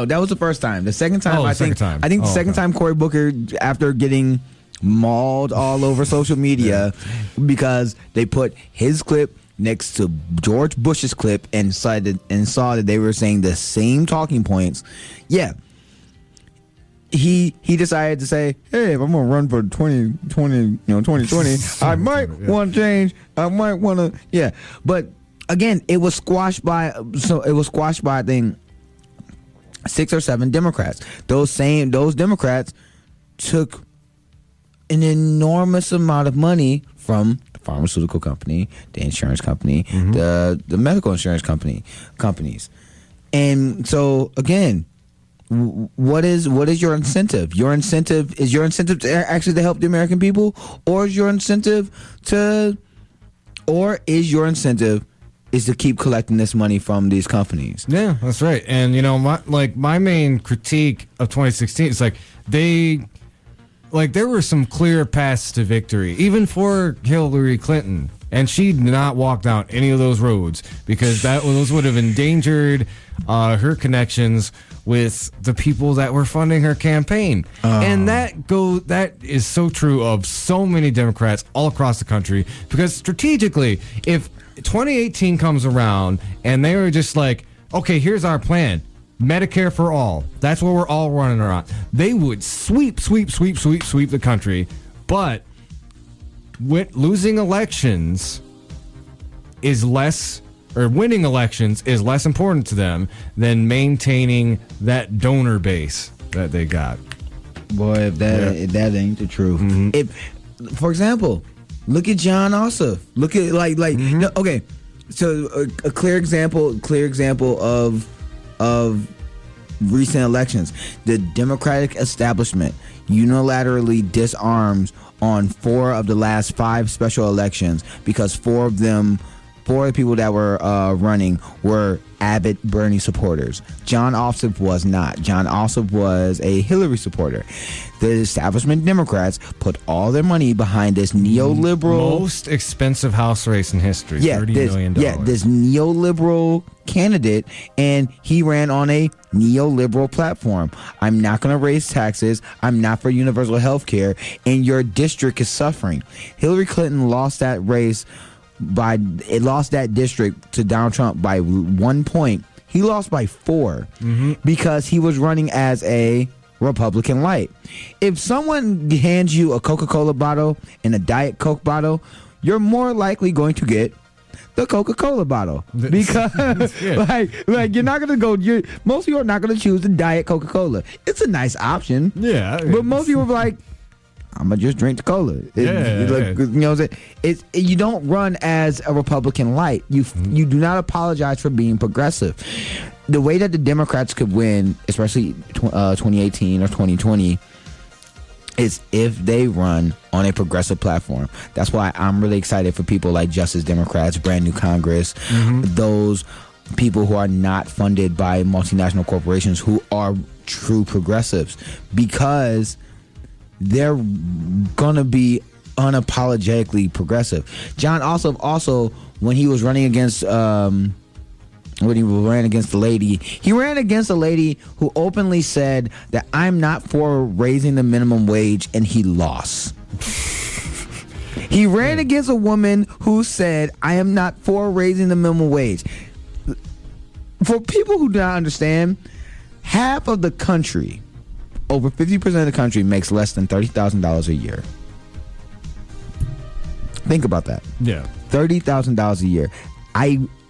that was the first time. The second time, I think the second time Cory Booker, after getting mauled all over social media because they put his clip next to George Bush's clip and saw that they were saying the same talking points. Yeah. He decided to say, hey, if I'm going to run for 2020, I might want to change. I might want to, But again, it was squashed by I think 6 or 7 Democrats. Those Democrats took an enormous amount of money from the pharmaceutical company, the insurance company, the medical insurance companies. And so again, what is your incentive? Your incentive actually to help the American people, or is your incentive to keep collecting this money from these companies? Yeah, that's right. And my main critique of 2016 is there were some clear paths to victory, even for Hillary Clinton, and she did not walk down any of those roads because those would have endangered her connections with the people that were funding her campaign. And that is so true of so many Democrats all across the country, because strategically, if 2018 comes around and they were just like, okay, here's our plan. Medicare for all. That's what we're all running around. They would sweep the country. But losing elections is less, or winning elections is less important to them than maintaining that donor base that they got. Boy, if that ain't the truth. If, for example, look at John Ossoff. Look at okay. So a clear example of recent elections. The Democratic establishment unilaterally disarms on 4 of the last 5 special elections because 4 of the people that were running were avid Bernie supporters. John Ossoff was not. John Ossoff was a Hillary supporter. The establishment Democrats put all their money behind this neoliberal, most expensive House race in history. $30 million. Yeah, this neoliberal candidate, and he ran on a neoliberal platform. I'm not going to raise taxes. I'm not for universal health care, and your district is suffering. Hillary Clinton lost that race lost that district to Donald Trump by 1 point. He lost by 4 because he was running as a Republican light. If someone hands you a Coca-Cola bottle and a Diet Coke bottle, you're more likely going to get the Coca-Cola bottle because like you're not going to most people are not going to choose the Diet Coca-Cola. It's a nice option. Yeah. But most people are like, I'm gonna just drink the cola. You know what I'm saying? You don't run as a Republican light. You do not apologize for being progressive. The way that the Democrats could win, especially 2018 or 2020, is if they run on a progressive platform. That's why I'm really excited for people like Justice Democrats, Brand New Congress, those people who are not funded by multinational corporations who are true progressives, because they're gonna be unapologetically progressive. John also when he was running against when he ran against the lady, he ran against a lady who openly said that I'm not for raising the minimum wage, and he lost. He ran against a woman who said, I am not for raising the minimum wage. For people who do not understand, half of the country, over 50% of the country, makes less than $30,000 a year. Think about that. Yeah. $30,000 a year.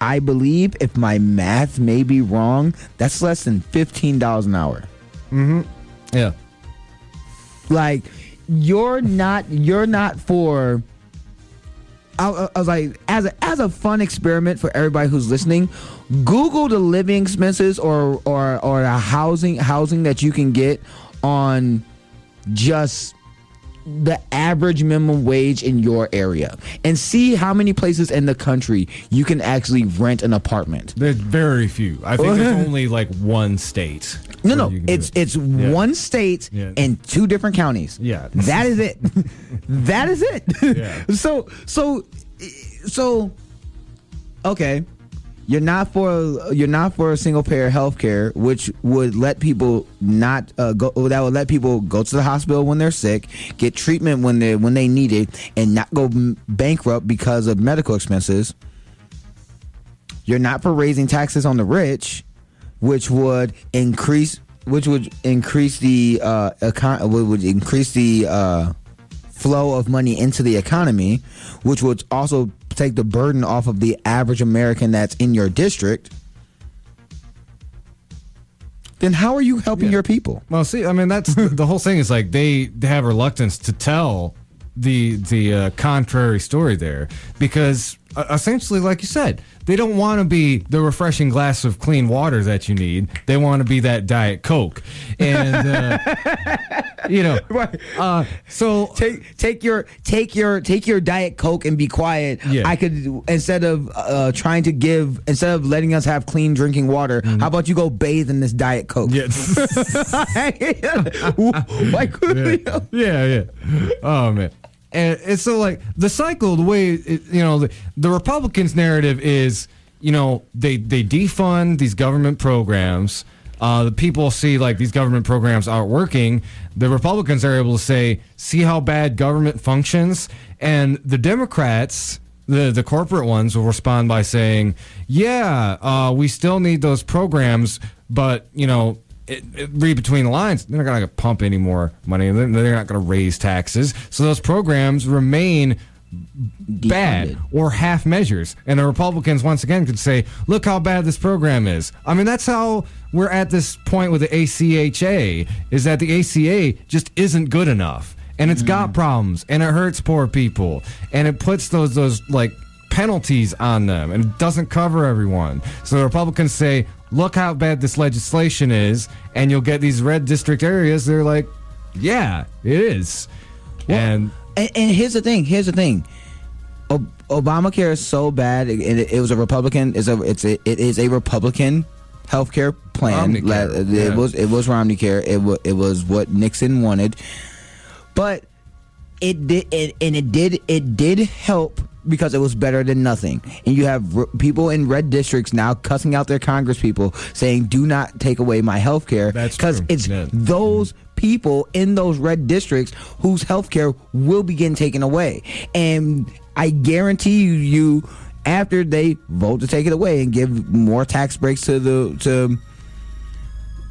I believe, if my math may be wrong, that's less than $15 an hour. Mm-hmm. Yeah. Like, you're not for. I was like, as a fun experiment for everybody who's listening, Google the living expenses or the housing that you can get on just the average minimum wage in your area, and see how many places in the country you can actually rent an apartment. There's very few. I think there's only like one state. No, it's one state and 2 different counties. Yeah, that is it. That is it. Yeah. So, okay. You're not for a single payer health care, which would let people not go. That would let people go to the hospital when they're sick, get treatment when they need it, and not go bankrupt because of medical expenses. You're not for raising taxes on the rich, which would increase the flow of money into the economy, which would also take the burden off of the average American that's in your district. Then how are you helping your people? Well, see, I mean, that's the whole thing is like they have reluctance to tell the contrary story there, because essentially, like you said, they don't want to be the refreshing glass of clean water that you need. They want to be that Diet Coke, and right. So take your Diet Coke and be quiet. Yeah. I could, instead of letting us have clean drinking water, how about you go bathe in this Diet Coke? Yeah. Yeah. Oh man. And it's so like the cycle, the way the Republicans' narrative is, they defund these government programs. The people see like these government programs aren't working. The Republicans are able to say, see how bad government functions, and the Democrats, the corporate ones, will respond by saying, we still need those programs, but read between the lines, they're not going to pump any more money. They're not going to raise taxes. So those programs remain bad or half measures. And the Republicans, once again, could say, look how bad this program is. I mean, that's how we're at this point with the ACHA, is that the ACA just isn't good enough. And it's got problems, and it hurts poor people. And it puts those like penalties on them, and it doesn't cover everyone. So the Republicans say, look how bad this legislation is, and you'll get these red district areas. They're like, yeah, it is. Well, and here's the thing. Obamacare is so bad. It was a Republican. It is a Republican healthcare plan. It was Romneycare. It was what Nixon wanted, but it did help, because it was better than nothing. And you have people in red districts now cussing out their Congress people, saying, do not take away my health care. Because it's those people in those red districts whose health care will be getting taken away. And I guarantee you, after they vote to take it away and give more tax breaks to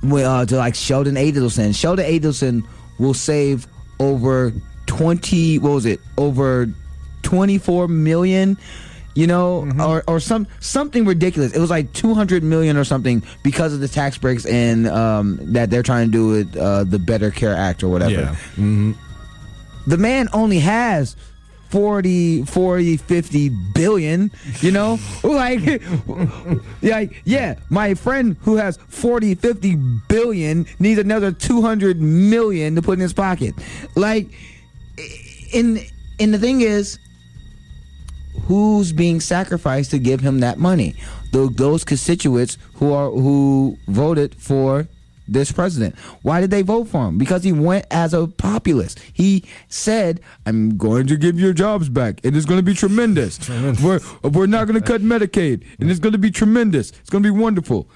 like Sheldon Adelson will save over 24 million, or something ridiculous. It was like 200 million or something, because of the tax breaks and that they're trying to do with the Better Care Act or whatever. Yeah. Mm-hmm. The man only has 40, 50 billion, my friend who has 40, 50 billion needs another 200 million to put in his pocket. And the thing is, who's being sacrificed to give him that money? Those constituents who voted for this president. Why did they vote for him? Because he went as a populist. He said, I'm going to give your jobs back, and it's going to be tremendous. We're not going to cut Medicaid, and it's going to be tremendous. It's going to be wonderful.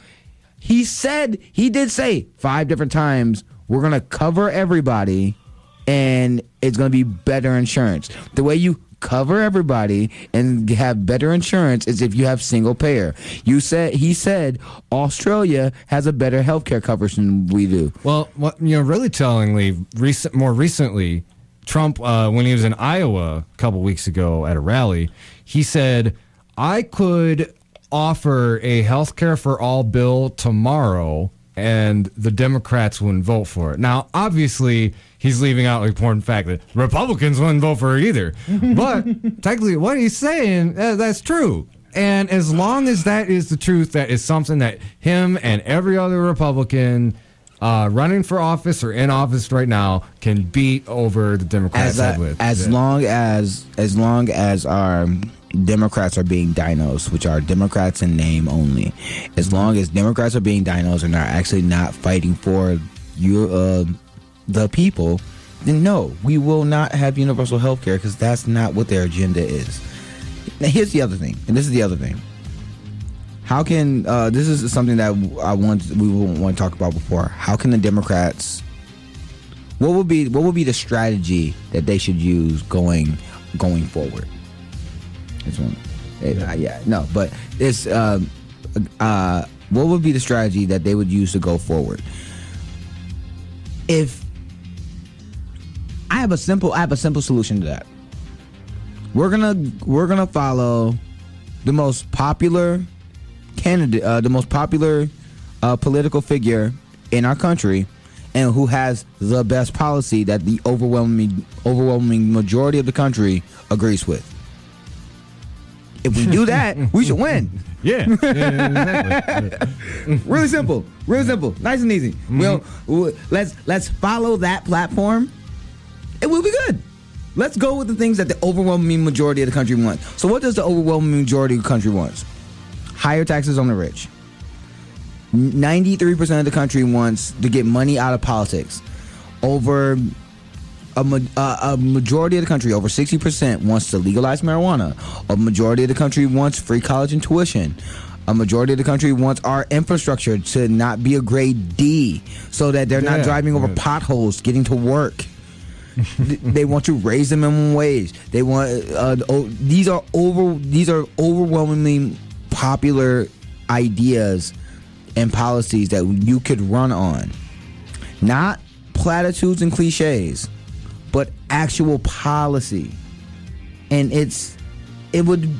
He did say 5 different times, we're going to cover everybody, and it's going to be better insurance. The way you cover everybody and have better insurance is if you have single payer. He said Australia has a better healthcare coverage than we do. Well, really tellingly, more recently, Trump, when he was in Iowa a couple weeks ago at a rally, he said, I could offer a healthcare for all bill tomorrow and the Democrats wouldn't vote for it. Now, obviously, he's leaving out the important fact that Republicans wouldn't vote for it either. But technically, what he's saying, that's true. And as long as that is the truth, that is something that him and every other Republican running for office or in office right now can beat over the Democrats with. As long as our Democrats are being dinos, which are Democrats in name only. As long as Democrats are being dinos and are actually not fighting for the people, then no, we will not have universal health care because that's not what their agenda is. Now, here's the other thing, and this is the other thing. How can this is something that we want to talk about before? How can the Democrats? What would be the strategy that they should use going forward? This one, but it's what would be the strategy that they would use to go forward? If I have a simple solution to that. We're gonna follow the most popular candidate, the most popular political figure in our country, and who has the best policy that the overwhelming majority of the country agrees with. If we do that, we should win. Yeah, exactly. Really simple, nice and easy. Mm-hmm. Let's follow that platform. It will be good. Let's go with the things that the overwhelming majority of the country wants. So what does the overwhelming majority of the country want? Higher taxes on the rich. 93% of the country wants to get money out of politics. Over a majority of the country, over 60%, wants to legalize marijuana. A majority of the country wants free college and tuition. A majority of the country wants our infrastructure to not be a grade D, so that they're not driving over potholes getting to work. They want to raise the minimum wage. They want these are overwhelmingly popular ideas and policies that you could run on. Not platitudes and cliches, but actual policy. And it would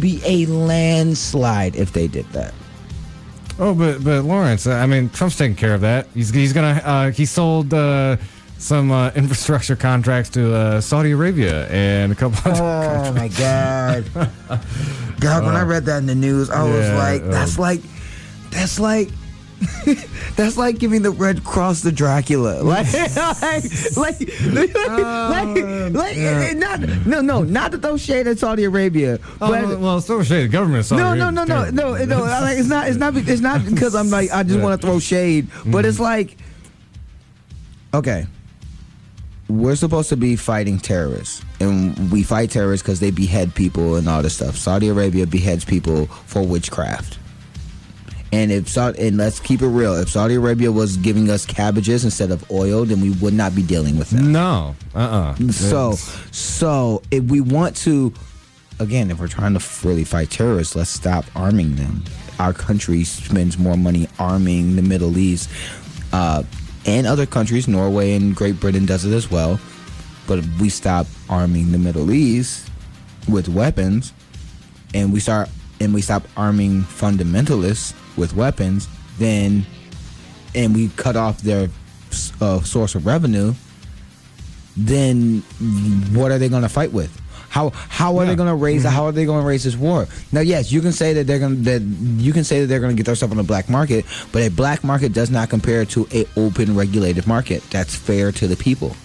be a landslide if they did that. Oh, but Lawrence, I mean, Trump's taking care of that. He sold some infrastructure contracts to Saudi Arabia and a couple other countries. Oh my God! God, when I read that in the news, I was like, that's like giving the Red Cross to Dracula. Not to throw shade at Saudi Arabia. But throw shade at the government of Saudi Arabia. No. Like, it's not because I'm like I just want to throw shade, but it's like, okay, we're supposed to be fighting terrorists, and we fight terrorists because they behead people and all this stuff. Saudi Arabia beheads people for witchcraft. And let's keep it real. If Saudi Arabia was giving us cabbages instead of oil, then we would not be dealing with them. No. So if we want to, again, if we're trying to really fight terrorists, let's stop arming them. Our country spends more money arming the Middle East, and other countries. Norway and Great Britain does it as well. But if we stop arming the Middle East with weapons, and we stop arming fundamentalists with weapons, and we cut off their source of revenue, then what are they going to fight with? How are they going to raise? How are they going to raise this war? Now, yes, you can say that they're going to get their stuff on the black market, but a black market does not compare to an open, regulated market that's fair to the people.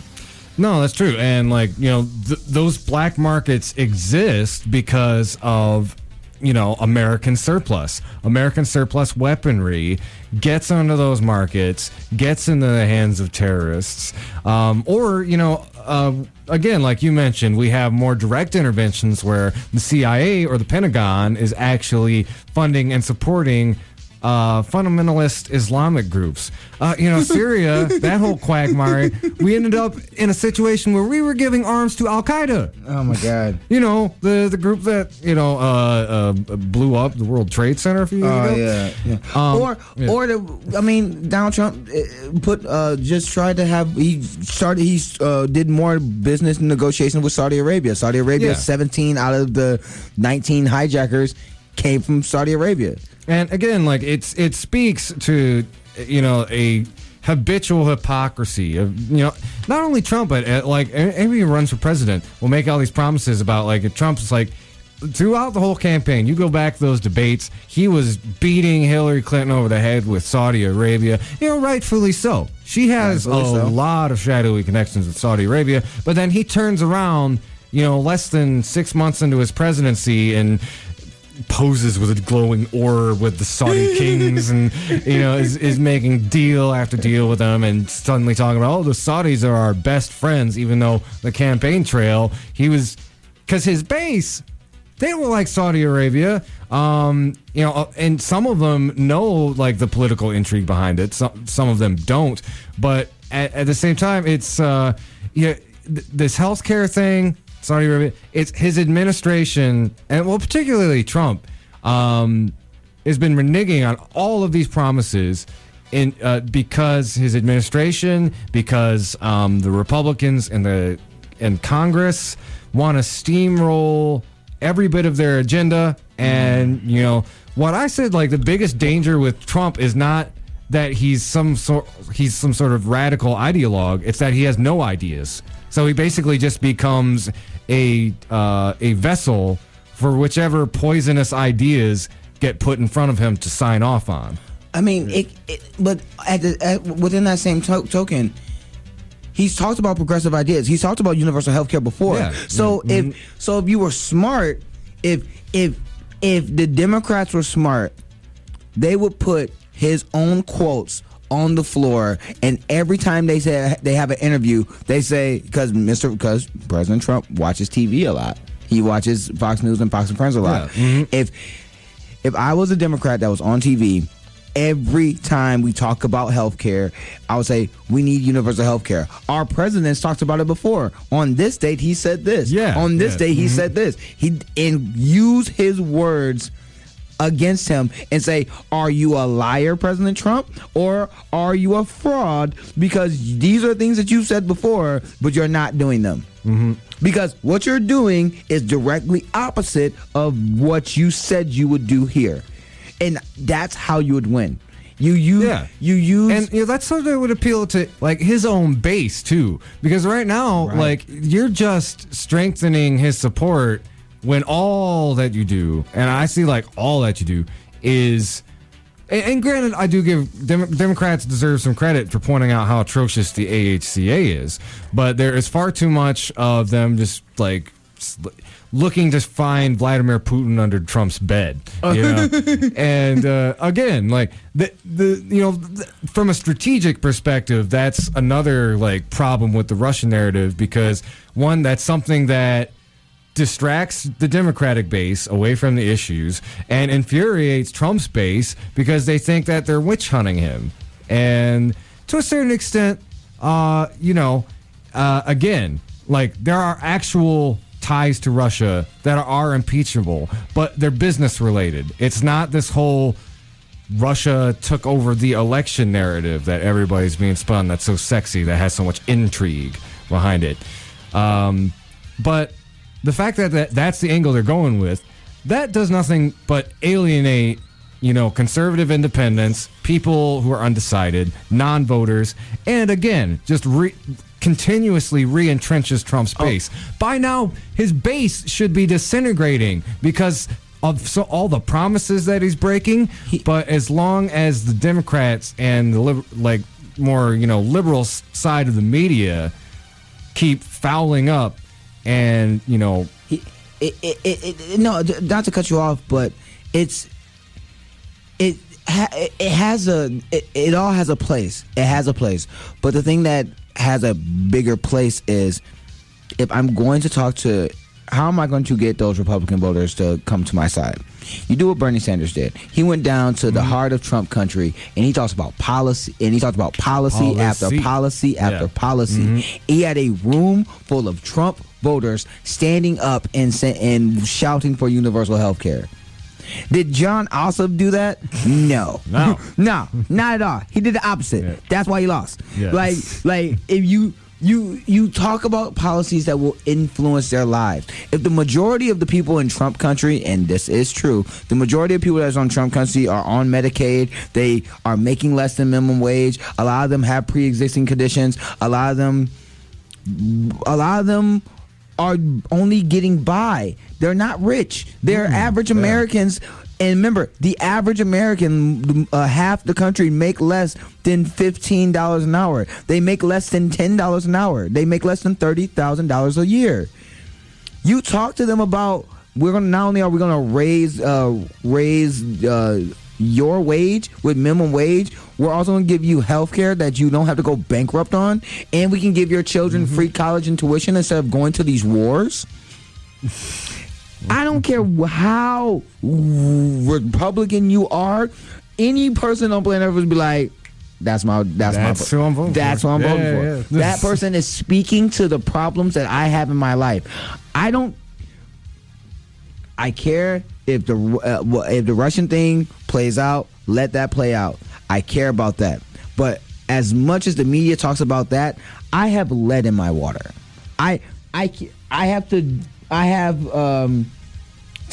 No, that's true. And, like, you know, those black markets exist because of, you know, American surplus. American surplus weaponry gets onto those markets, gets into the hands of terrorists. Or, you know, again, like you mentioned, we have more direct interventions where the CIA or the Pentagon is actually funding and supporting fundamentalist Islamic groups. You know, Syria, that whole quagmire, we ended up in a situation where we were giving arms to Al-Qaeda. Oh, my God. You know, the group that, you know, blew up the World Trade Center a few years ago. Yeah. I mean, Donald Trump did more business negotiations with Saudi Arabia. Saudi Arabia, 17 out of the 19 hijackers came from Saudi Arabia. And again, like it speaks to, you know, a habitual hypocrisy of, you know, not only Trump, but like anybody who runs for president will make all these promises about, like, if Trump's like, throughout the whole campaign, you go back to those debates, he was beating Hillary Clinton over the head with Saudi Arabia. You know, rightfully so. She has a lot of shadowy connections with Saudi Arabia, but then he turns around, you know, less than 6 months into his presidency and poses with a glowing orb with the Saudi kings and, you know, is making deal after deal with them and suddenly talking about, oh, the Saudis are our best friends, even though the campaign trail, he was, because his base, they were like Saudi Arabia, you know, and some of them know, like, the political intrigue behind it. Some of them don't. But at the same time, it's, this healthcare thing, Saudi Arabia, it's his administration, and, well, particularly Trump, has been reneging on all of these promises because his administration, because the Republicans and Congress want to steamroll every bit of their agenda. And, you know, what I said, like, the biggest danger with Trump is not that he's some sort of radical ideologue. It's that he has no ideas. So he basically just becomes a vessel for whichever poisonous ideas get put in front of him to sign off on. I mean, but within that same token, he's talked about progressive ideas. He's talked about universal health care before. Yeah. So if you were smart, if the Democrats were smart, they would put his own quotes on the floor, and every time they say they have an interview, they say, because President Trump watches TV a lot. He watches Fox News and Fox and Friends a lot. Yeah. Mm-hmm. If I was a Democrat that was on TV, every time we talk about health care, I would say, we need universal health care. Our president's talked about it before. On this date, he said this. Yeah. On this day, he said this. And use his words against him and say, are you a liar, President Trump, or are you a fraud? Because these are things that you've said before, but you're not doing them. Mm-hmm. Because what you're doing is directly opposite of what you said you would do here. And that's how you would win. You use, and, you know, that's something that would appeal to, like, his own base too. Because right now, like, you're just strengthening his support when all that you do, and I see, like, all that you do is, and granted, I do give Democrats deserve some credit for pointing out how atrocious the AHCA is, but there is far too much of them just, like, looking to find Vladimir Putin under Trump's bed, you know. And again, like, from a strategic perspective, that's another, like, problem with the Russian narrative, because one, that's something that distracts the Democratic base away from the issues and infuriates Trump's base because they think that they're witch hunting him. And to a certain extent, again, like, there are actual ties to Russia that are impeachable, but they're business related. It's not this whole Russia took over the election narrative that everybody's being spun that's so sexy, that has so much intrigue behind it. But the fact that that's the angle they're going with, that does nothing but alienate, you know, conservative independents, people who are undecided, non-voters, and again, just continuously re-entrenches Trump's base. By now, his base should be disintegrating because of all the promises that he's breaking. But as long as the Democrats and the more, you know, liberal side of the media keep fouling up, and no, not to cut you off, but it all has a place. It has a place. But the thing that has a bigger place is, if I'm going to talk to, how am I going to get those Republican voters to come to my side? You do what Bernie Sanders did. He went down to the heart of Trump country, and he talks about policy, and he talked about policy after policy after policy. He had a room full of Trump voters standing up and shouting for universal health care. Did John Ossoff do that? No, not at all. He did the opposite. Yeah. That's why he lost. Yeah. Like if you talk about policies that will influence their lives. If the majority of the people in Trump country, and this is true, the majority of people that's on Trump country are on Medicaid, they are making less than minimum wage, a lot of them have pre-existing conditions, a lot of them are only getting by. They're not rich. They're average Americans. And remember, the average American, half the country, make less than $15 an hour. They make less than $10 an hour. They make less than $30,000 a year. You talk to them about, not only are we going to raise your wage with minimum wage, we're also going to give you health care that you don't have to go bankrupt on, and we can give your children free college and tuition instead of going to these wars. I don't care how Republican you are. Any person on planet Earth would be like, that's who I'm voting for. That's who I'm voting for. Yeah. That person is speaking to the problems that I have in my life. I care if the Russian thing plays out, let that play out. I care about that. But as much as the media talks about that, I have lead in my water. I have to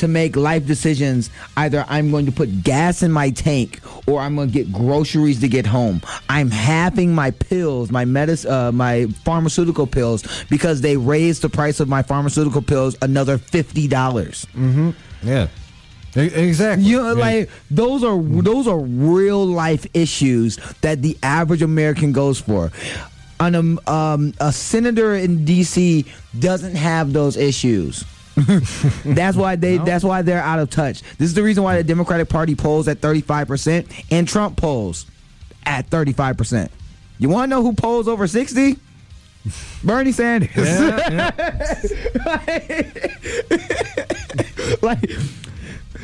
make life decisions. Either I'm going to put gas in my tank, or I'm going to get groceries to get home. I'm halving my pills, my pharmaceutical pills, because they raised the price of my pharmaceutical pills another $50. Yeah, exactly. Like those are real life issues that the average American goes for. A senator in D.C. doesn't have those issues. That's why they're out of touch. This is the reason why the Democratic Party polls at 35% and Trump polls at 35%. You want to know who polls over 60? Bernie Sanders.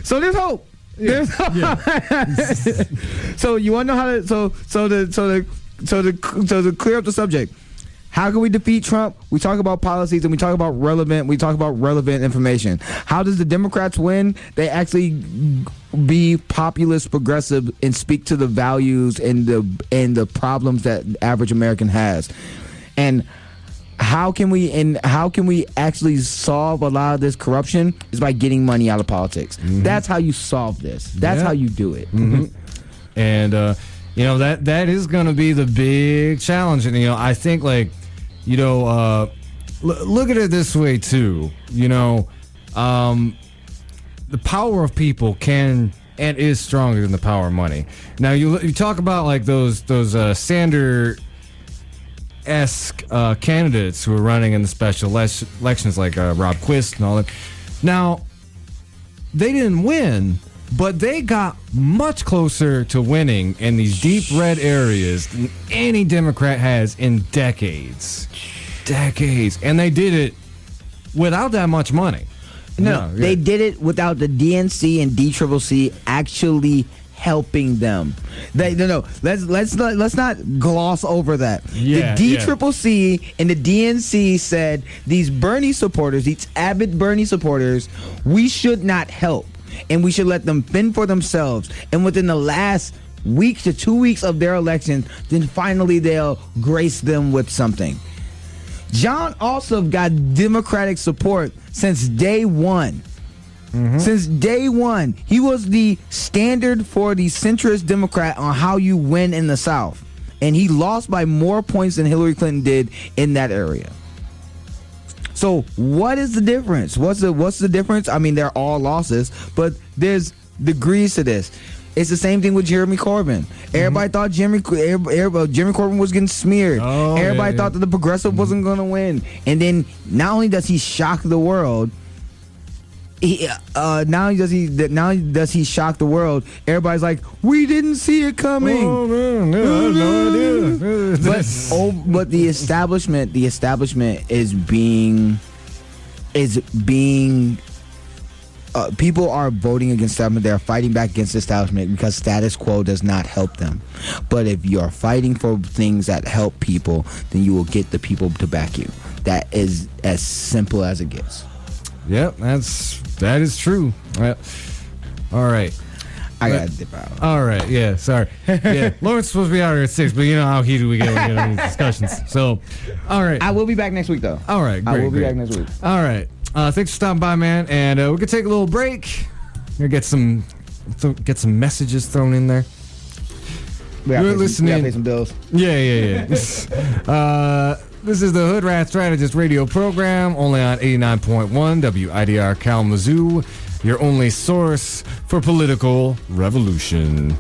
So there's hope. There's hope. So you want to know how to to clear up the subject. How can we defeat Trump? We talk about policies, and we talk about relevant information. How does the Democrats win? They actually be populist, progressive, and speak to the values and the problems that the average American has. And how can we actually solve a lot of this corruption? Is by getting money out of politics. That's how you solve this. That's how you do it. And that is going to be the big challenge. And I think look at it this way too. The power of people can and is stronger than the power of money. Now you talk about like those Sanders-esque candidates who are running in the special elections, like Rob Quist and all that. Now they didn't win, but they got much closer to winning in these deep red areas than any Democrat has in decades. And they did it without that much money. They did it without the DNC and DCCC actually helping them. Let's not gloss over that. The DCCC and the DNC said these Bernie supporters, these avid Bernie supporters, we should not help. And we should let them fend for themselves. And within the last week to 2 weeks of their election, then finally they'll grace them with something. John Ossoff got Democratic support since day one. Since day one, he was the standard for the centrist Democrat on how you win in the South. And he lost by more points than Hillary Clinton did in that area. So what is the difference? What's the difference? I mean, they're all losses, but there's degrees to this. It's the same thing with Jeremy Corbyn. Everybody thought Jeremy Corbyn was getting smeared. Everybody thought that the progressive wasn't going to win. And then not only does he shock the world, not only does he shock the world, everybody's like, we didn't see it coming. Oh man, I had no idea. But the establishment is being people are voting against establishment. They're fighting back against the establishment because status quo does not help them. But if you're fighting for things that help people, then you will get the people to back you. That is as simple as it gets. Yep, that is true. Well, all right. I gotta dip out. All right, yeah, sorry. Yeah, Lawrence is supposed to be out here at 6, but you know how heated we get when we get on these discussions. So, all right. I will be back next week, though. All right, great. I will be back next week. All right. Thanks for stopping by, man. And we're gonna take a little break. We're gonna get some messages thrown in there. You're listening. We gotta pay some bills. Yeah. This is the Hoodrat Strategist radio program, only on 89.1 WIDR Kalamazoo, your only source for political revolution.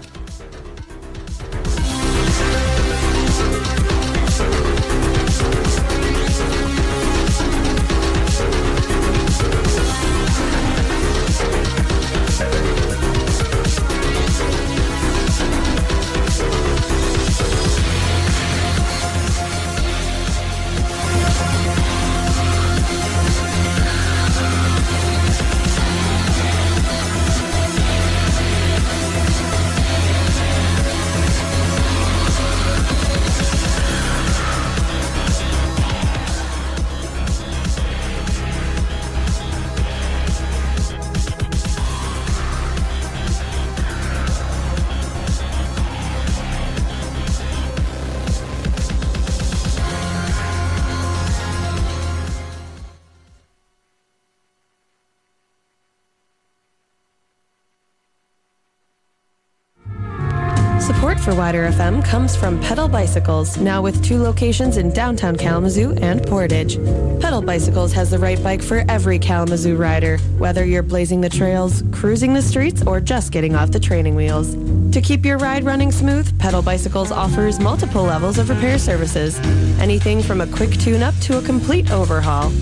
Support for Wider FM comes from Pedal Bicycles, now with 2 locations in downtown Kalamazoo and Portage. Pedal Bicycles has the right bike for every Kalamazoo rider, whether you're blazing the trails, cruising the streets, or just getting off the training wheels. To keep your ride running smooth, Pedal Bicycles offers multiple levels of repair services, anything from a quick tune-up to a complete overhaul.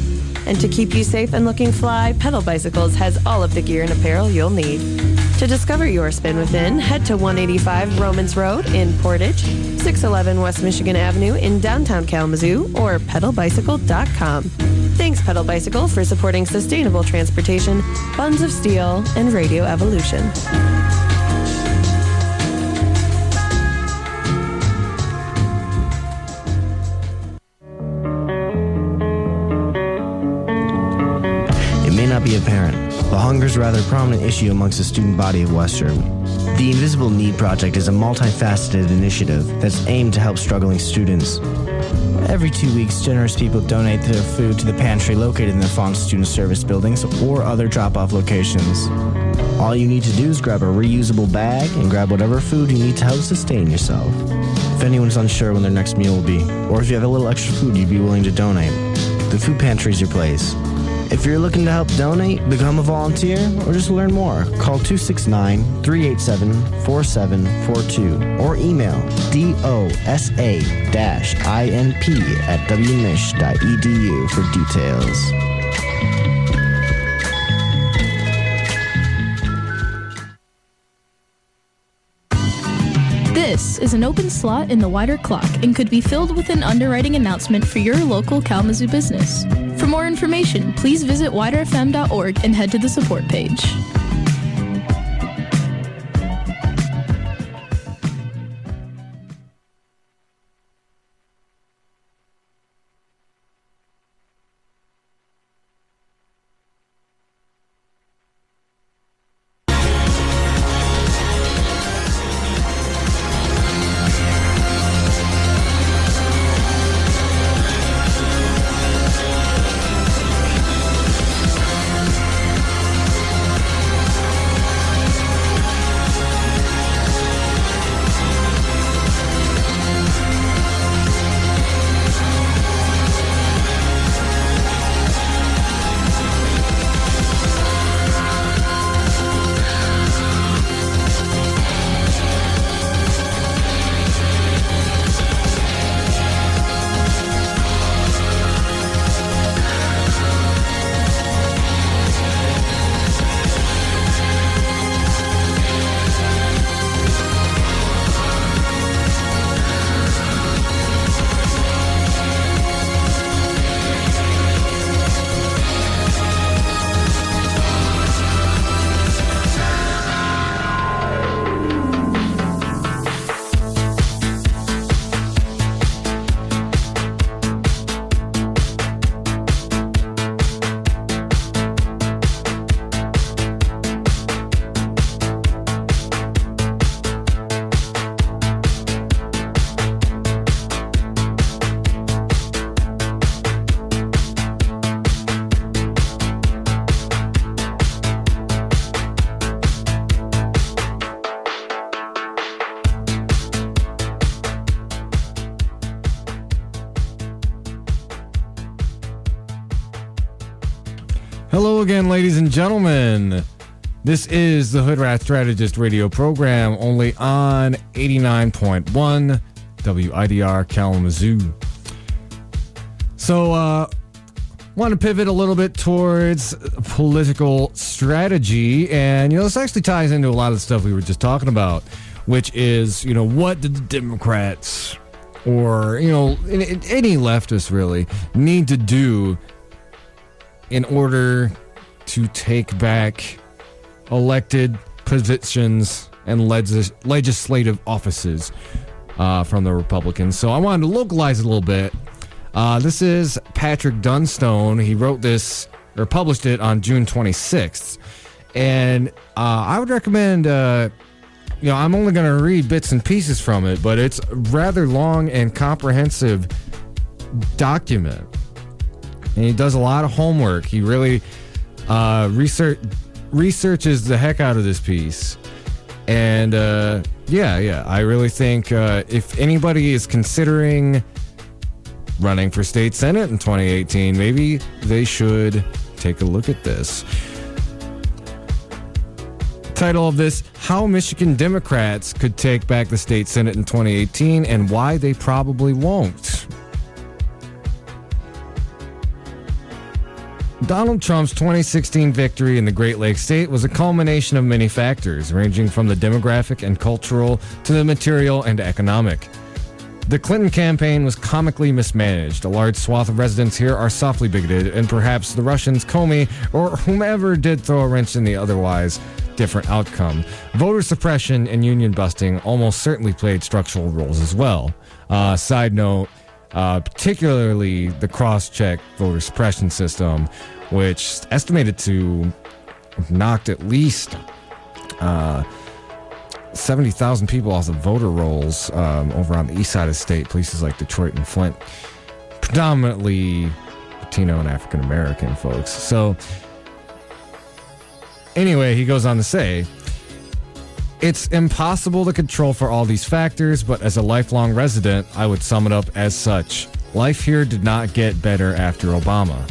And to keep you safe and looking fly, Pedal Bicycles has all of the gear and apparel you'll need. To discover your spin within, head to 185 Romans Road in Portage, 611 West Michigan Avenue in downtown Kalamazoo, or pedalbicycle.com. Thanks, Pedal Bicycle, for supporting sustainable transportation, Buns of Steel, and Radio Evolution. It may not be apparent, but hunger is a rather prominent issue amongst the student body of Western. The Invisible Need Project is a multifaceted initiative that's aimed to help struggling students. Every 2 weeks, generous people donate their food to the pantry located in the Fawn Student Service buildings or other drop-off locations. All you need to do is grab a reusable bag and grab whatever food you need to help sustain yourself. If anyone's unsure when their next meal will be, or if you have a little extra food you'd be willing to donate, the food pantry is your place. If you're looking to help donate, become a volunteer, or just learn more, call 269-387-4742 or email dosa-inp@wmich.edu for details. This is an open slot in the wider clock and could be filled with an underwriting announcement for your local Kalamazoo business. For more information, please visit widerfm.org and head to the support page. Hello again, ladies and gentlemen. This is the Hoodrat Strategist radio program, only on 89.1 WIDR Kalamazoo. So, want to pivot a little bit towards political strategy, and this actually ties into a lot of the stuff we were just talking about, which is, what did the Democrats or, any leftists really need to do in order to take back elected positions and legislative offices from the Republicans. So I wanted to localize it a little bit. This is Patrick Dunstone. He wrote this, or published it on June 26th. And I would recommend, I'm only going to read bits and pieces from it, but it's a rather long and comprehensive document. And he does a lot of homework. He really researches the heck out of this piece. And I really think if anybody is considering running for state senate in 2018, maybe they should take a look at this. Title of this: How Michigan Democrats Could Take Back the State Senate in 2018 and Why They Probably Won't. Donald Trump's 2016 victory in the Great Lakes state was a culmination of many factors, ranging from the demographic and cultural to the material and economic. The Clinton campaign was comically mismanaged. A large swath of residents here are softly bigoted, and perhaps the Russians, Comey, or whomever did throw a wrench in the otherwise different outcome. Voter suppression and union busting almost certainly played structural roles as well. Side note, particularly the cross-check voter suppression system, which estimated to have knocked at least 70,000 people off the voter rolls over on the east side of the state, places like Detroit and Flint, predominantly Latino and African American folks. So anyway, he goes on to say, it's impossible to control for all these factors, but as a lifelong resident, I would sum it up as such. Life here did not get better after Obama.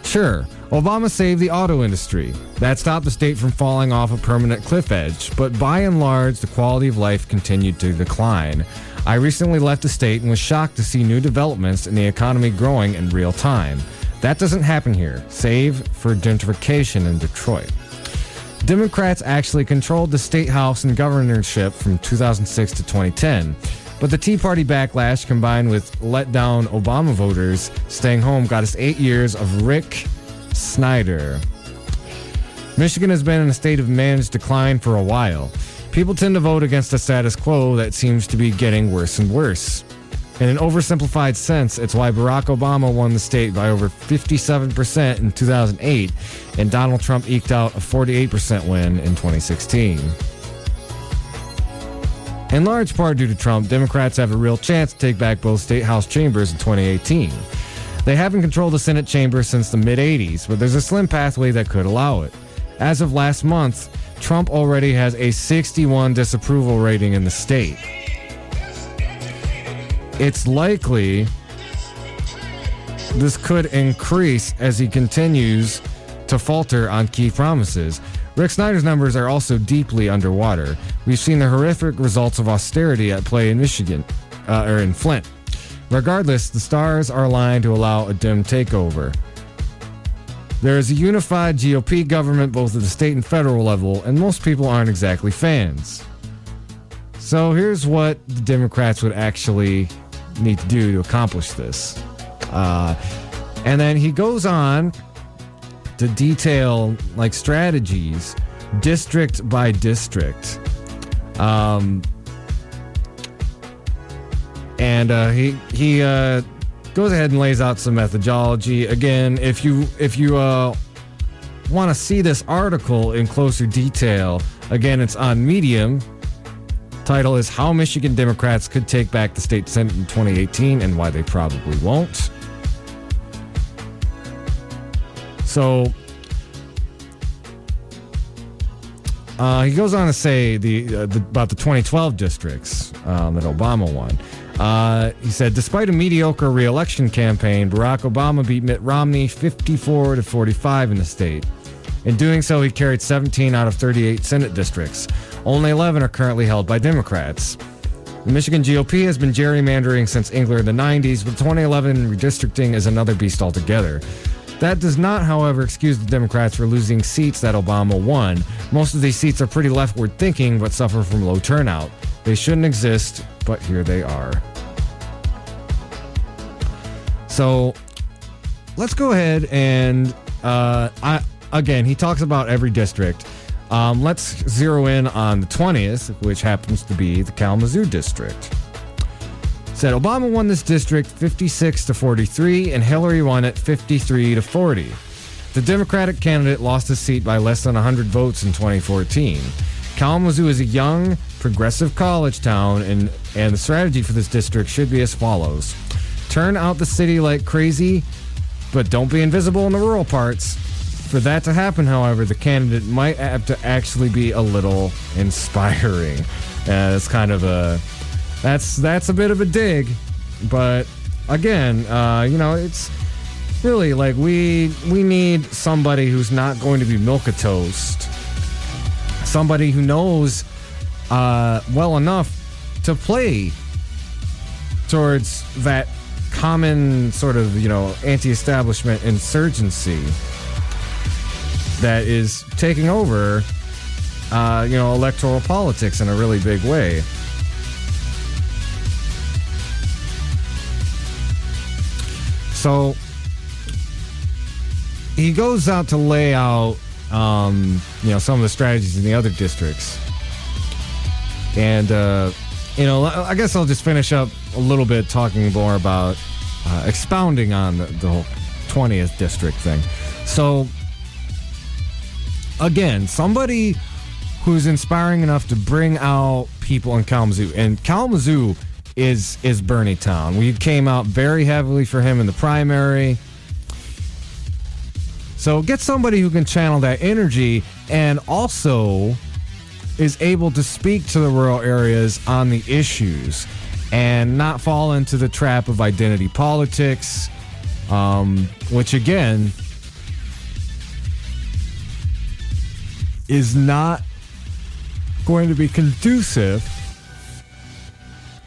Sure, Obama saved the auto industry. That stopped the state from falling off a permanent cliff edge, but by and large, the quality of life continued to decline. I recently left the state and was shocked to see new developments in the economy growing in real time. That doesn't happen here, save for gentrification in Detroit. Democrats actually controlled the state house and governorship from 2006 to 2010, but the Tea Party backlash combined with let-down Obama voters staying home got us 8 years of Rick Snyder. Michigan has been in a state of managed decline for a while. People tend to vote against a status quo that seems to be getting worse and worse. In an oversimplified sense, it's why Barack Obama won the state by over 57% in 2008, and Donald Trump eked out a 48% win in 2016. In large part due to Trump, Democrats have a real chance to take back both state house chambers in 2018. They haven't controlled the Senate chamber since the mid-'80s, but there's a slim pathway that could allow it. As of last month, Trump already has a 61 disapproval rating in the state. It's likely this could increase as he continues to falter on key promises. Rick Snyder's numbers are also deeply underwater. We've seen the horrific results of austerity at play in Michigan, or in Flint. Regardless, the stars are aligned to allow a Dem takeover. There is a unified GOP government both at the state and federal level, and most people aren't exactly fans. So here's what the Democrats would actually need to do to accomplish this. And then he goes on to detail strategies district by district. He goes ahead and lays out some methodology. Again, if you want to see this article in closer detail, again, it's on Medium. Title is How Michigan Democrats Could Take Back the State Senate in 2018 and Why They Probably Won't. So he goes on to say about the 2012 districts that Obama won. He said, despite a mediocre re-election campaign, Barack Obama beat Mitt Romney 54-45 in the state. In doing so, he carried 17 out of 38 Senate districts. Only 11 are currently held by Democrats. The Michigan GOP has been gerrymandering since Engler in the 90s, but 2011 redistricting is another beast altogether. That does not, however, excuse the Democrats for losing seats that Obama won. Most of these seats are pretty leftward thinking, but suffer from low turnout. They shouldn't exist, but here they are. So, let's go ahead and, again, he talks about every district. Let's zero in on the 20th, which happens to be the Kalamazoo district. Said Obama won this district 56-43, and Hillary won it 53-40. The Democratic candidate lost his seat by less than 100 votes in 2014. Kalamazoo is a young, progressive college town, and the strategy for this district should be as follows. Turn out the city like crazy, but don't be invisible in the rural parts. For that to happen, however, the candidate might have to actually be a little inspiring. That's kind of a... That's a bit of a dig, but again, it's really like we need somebody who's not going to be milquetoast, somebody who knows well enough to play towards that common sort of anti-establishment insurgency that is taking over electoral politics in a really big way. So he goes out to lay out, some of the strategies in the other districts. And, I guess I'll just finish up a little bit talking more about expounding on the whole 20th district thing. So, again, somebody who's inspiring enough to bring out people in Kalamazoo. And Kalamazoo is Bernie Town. We came out very heavily for him in the primary. So get somebody who can channel that energy and also is able to speak to the rural areas on the issues and not fall into the trap of identity politics, which again is not going to be conducive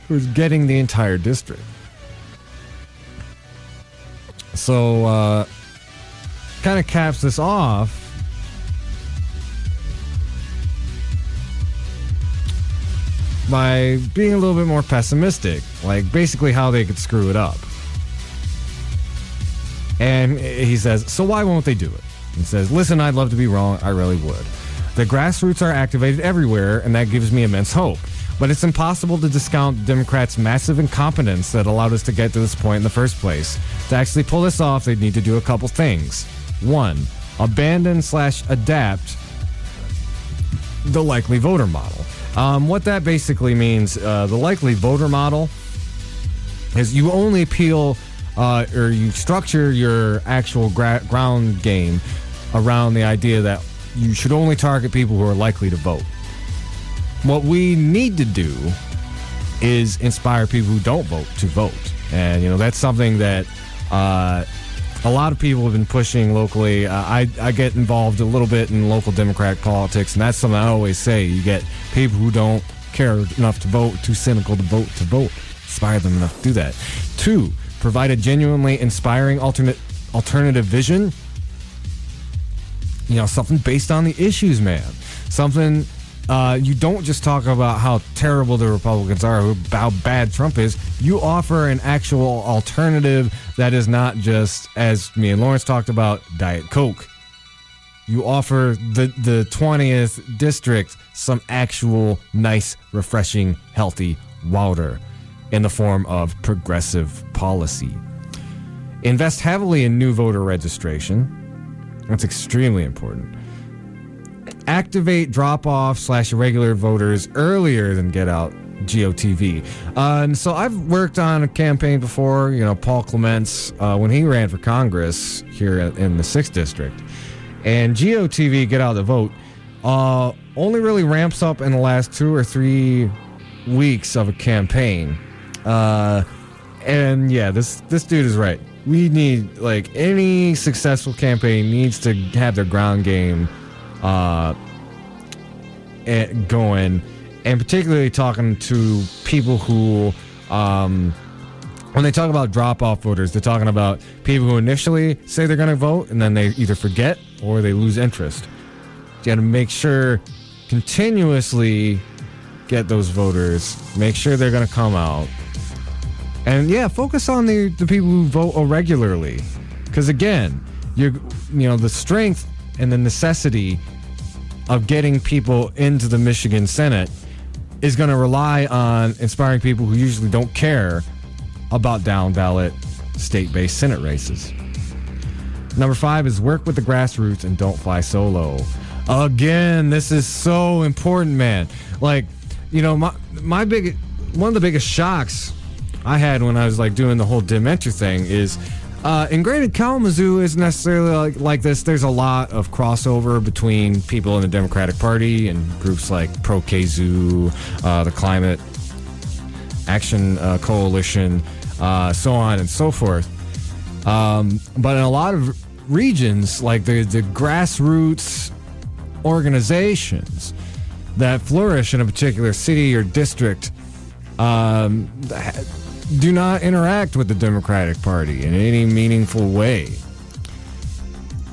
who's getting the entire district. So, kind of caps this off by being a little bit more pessimistic, like basically how they could screw it up. And he says, so why won't they do it? He says, listen, I'd love to be wrong, I really would. The grassroots are activated everywhere, and that gives me immense hope. But it's impossible to discount the Democrats' massive incompetence that allowed us to get to this point in the first place. To actually pull this off, they'd need to do a couple things. 1, abandon/adapt the likely voter model. What that basically means, the likely voter model is you only appeal or you structure your actual ground game around the idea that you should only target people who are likely to vote. What we need to do is inspire people who don't vote to vote. And, that's something that a lot of people have been pushing locally. I get involved a little bit in local Democratic politics, and that's something I always say. You get people who don't care enough to vote, too cynical to vote. Inspire them enough to do that. 2, provide a genuinely inspiring alternative vision. Something based on the issues, man. Something... you don't just talk about how terrible the Republicans are, how bad Trump is. You offer an actual alternative that is not just, as me and Lawrence talked about, Diet Coke. You offer the 20th district some actual nice, refreshing, healthy water in the form of progressive policy. Invest heavily in new voter registration. That's extremely important. Activate drop-off/irregular voters earlier than get out GOTV. And so I've worked on a campaign before, Paul Clements, when he ran for Congress here in the 6th District. And GOTV, get out the vote, only really ramps up in the last 2 or 3 weeks of a campaign. And yeah, this dude is right. We need, like, any successful campaign needs to have their ground game going, and particularly talking to people who, when they talk about drop-off voters, they're talking about people who initially say they're going to vote, and then they either forget or they lose interest. You got to make sure continuously get those voters, make sure they're going to come out. And yeah, focus on the people who vote regularly. Because again, the strength and the necessity of getting people into the Michigan Senate is going to rely on inspiring people who usually don't care about down ballot state-based Senate races. Number 5 is work with the grassroots and don't fly solo. Again, this is so important, man. Like, one of the biggest shocks I had when I was like doing the whole dim enter thing is, and granted, Kalamazoo isn't necessarily like this. There's a lot of crossover between people in the Democratic Party and groups like Pro-Kazoo, the Climate Action Coalition, so on and so forth. But in a lot of regions, like the grassroots organizations that flourish in a particular city or district, do not interact with the Democratic Party in any meaningful way.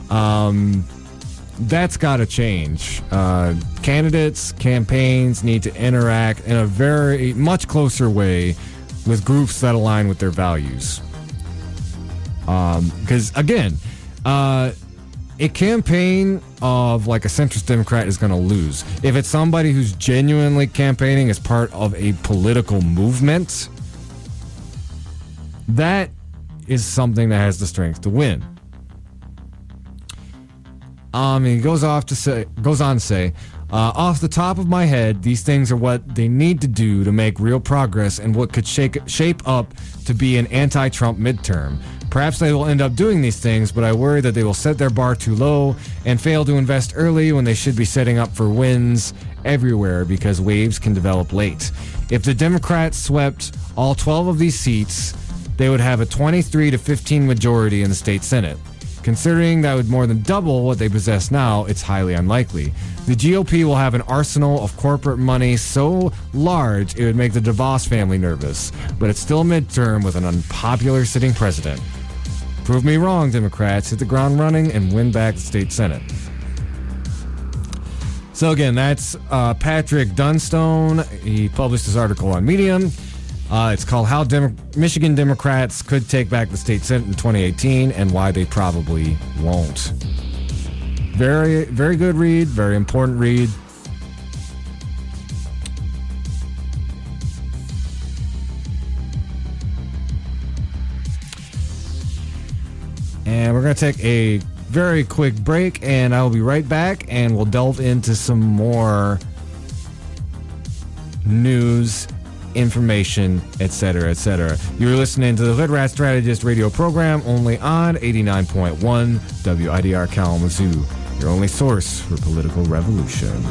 That's got to change. Candidates, campaigns need to interact in a very much closer way with groups that align with their values. Because again, a campaign of like a centrist Democrat is going to lose. If it's somebody who's genuinely campaigning as part of a political movement, that is something that has the strength to win. He goes on to say, off the top of my head, these things are what they need to do to make real progress and what could shape up to be an anti-Trump midterm. Perhaps they will end up doing these things, but I worry that they will set their bar too low and fail to invest early when they should be setting up for wins everywhere because waves can develop late. If the Democrats swept all 12 of these seats, they would have a 23-15 majority in the state Senate. Considering that would more than double what they possess now, it's highly unlikely. The GOP will have an arsenal of corporate money so large it would make the DeVos family nervous, but it's still a midterm with an unpopular sitting president. Prove me wrong, Democrats. Hit the ground running and win back the state Senate. So again, that's Patrick Dunstone. He published this article on Medium. It's called How Michigan Democrats Could Take Back the State Senate in 2018 and Why They Probably Won't. Very, very good read. Very important read. And we're going to take a very quick break, and I will be right back, and we'll delve into some more news, information, etc., etc. You're listening to the Hoodrat Strategist radio program only on 89.1 WIDR Kalamazoo, your only source for political revolution.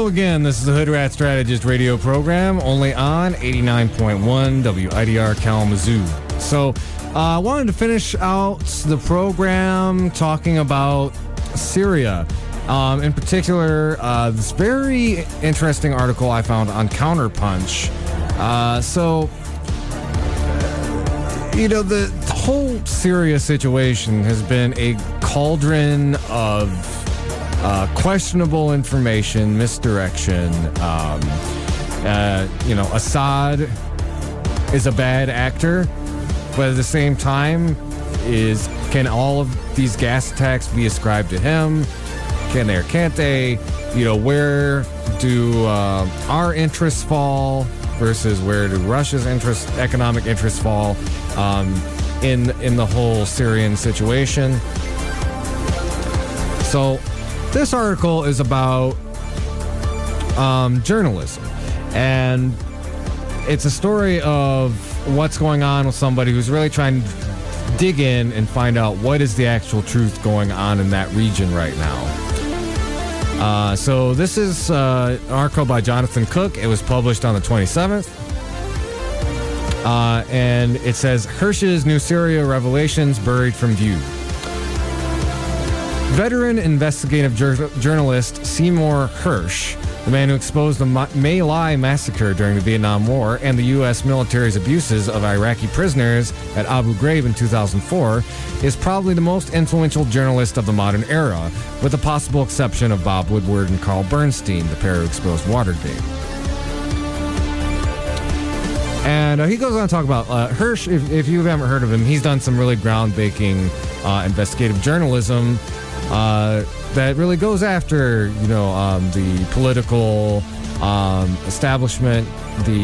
again, this is the Hoodrat Strategist radio program, only on 89.1 WIDR Kalamazoo. So, I wanted to finish out the program talking about Syria. In particular, this very interesting article I found on Counterpunch. The whole Syria situation has been a cauldron of questionable information, misdirection. Assad is a bad actor, but at the same time, can all of these gas attacks be ascribed to him? Can they or can't they? Where do our interests fall versus where do Russia's economic interests fall in the whole Syrian situation? So this article is about journalism, and it's a story of what's going on with somebody who's really trying to dig in and find out what is the actual truth going on in that region right now. So this is an article by Jonathan Cook. It was published on the 27th. And it says, Hirsch's new Syria revelations buried from view. Veteran investigative journalist Seymour Hersh, the man who exposed the My Lai massacre during the Vietnam War and the U.S. military's abuses of Iraqi prisoners at Abu Ghraib in 2004, is probably the most influential journalist of the modern era, with the possible exception of Bob Woodward and Carl Bernstein, the pair who exposed Watergate. And he goes on to talk about Hersh. If you haven't heard of him, he's done some really groundbreaking investigative journalism that really goes after, the political establishment, the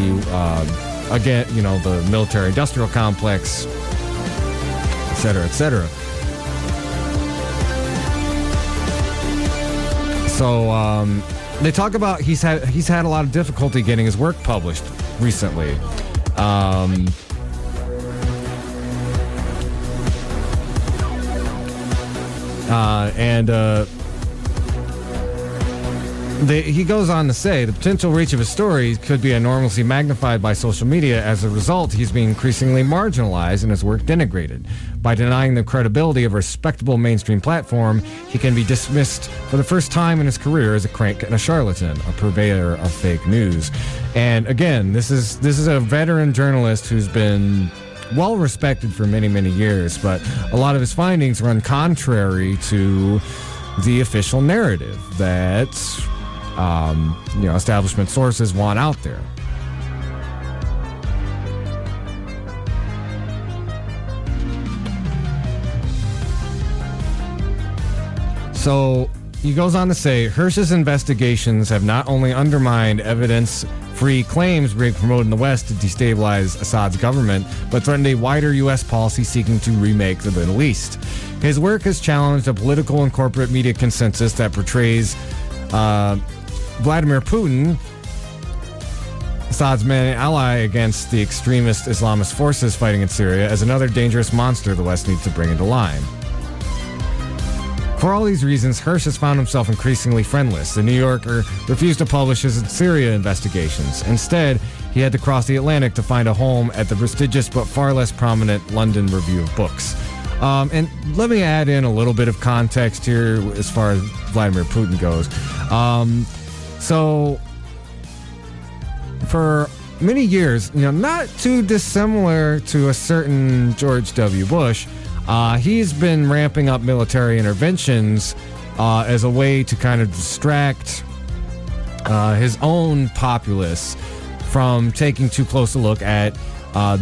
military-industrial complex, et cetera, et cetera. So they talk about he's had a lot of difficulty getting his work published recently. He goes on to say the potential reach of his stories could be enormously magnified by social media. As a result, he's being increasingly marginalized and his work denigrated. By denying the credibility of a respectable mainstream platform, he can be dismissed for the first time in his career as a crank and a charlatan, a purveyor of fake news. And again, this is a veteran journalist who's been well respected for many, many years, but a lot of his findings run contrary to the official narrative that establishment sources want out there. So he goes on to say, Hersh's investigations have not only undermined evidence-free claims being promoted in the West to destabilize Assad's government, but threatened a wider U.S. policy seeking to remake the Middle East. His work has challenged a political and corporate media consensus that portrays Vladimir Putin, Assad's main ally against the extremist Islamist forces fighting in Syria, as another dangerous monster the West needs to bring into line. For all these reasons, Hersh has found himself increasingly friendless. The New Yorker refused to publish his Syria investigations. Instead, he had to cross the Atlantic to find a home at the prestigious but far less prominent London Review of Books. And let me add in a little bit of context here as far as Vladimir Putin goes. So, for many years, not too dissimilar to a certain George W. Bush, he's been ramping up military interventions as a way to kind of distract his own populace from taking too close a look at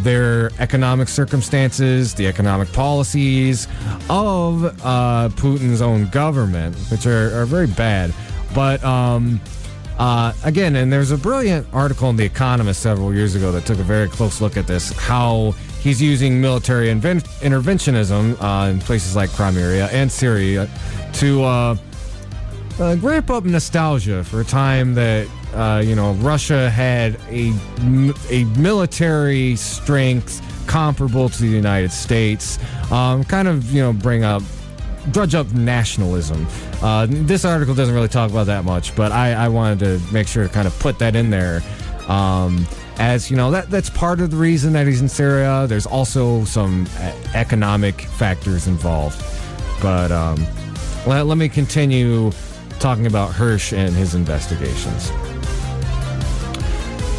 their economic circumstances, the economic policies of Putin's own government, which are very bad. But again, and there's a brilliant article in The Economist several years ago that took a very close look at this, how he's using military interventionism in places like Crimea and Syria to ramp up nostalgia for a time that Russia had a military strength comparable to the United States. Bring up drudge up nationalism. This article doesn't really talk about that much, but I wanted to make sure to kind of put that in there. As you know, that's part of the reason that he's in Syria. There's also some economic factors involved. But let me continue talking about Hersh and his investigations.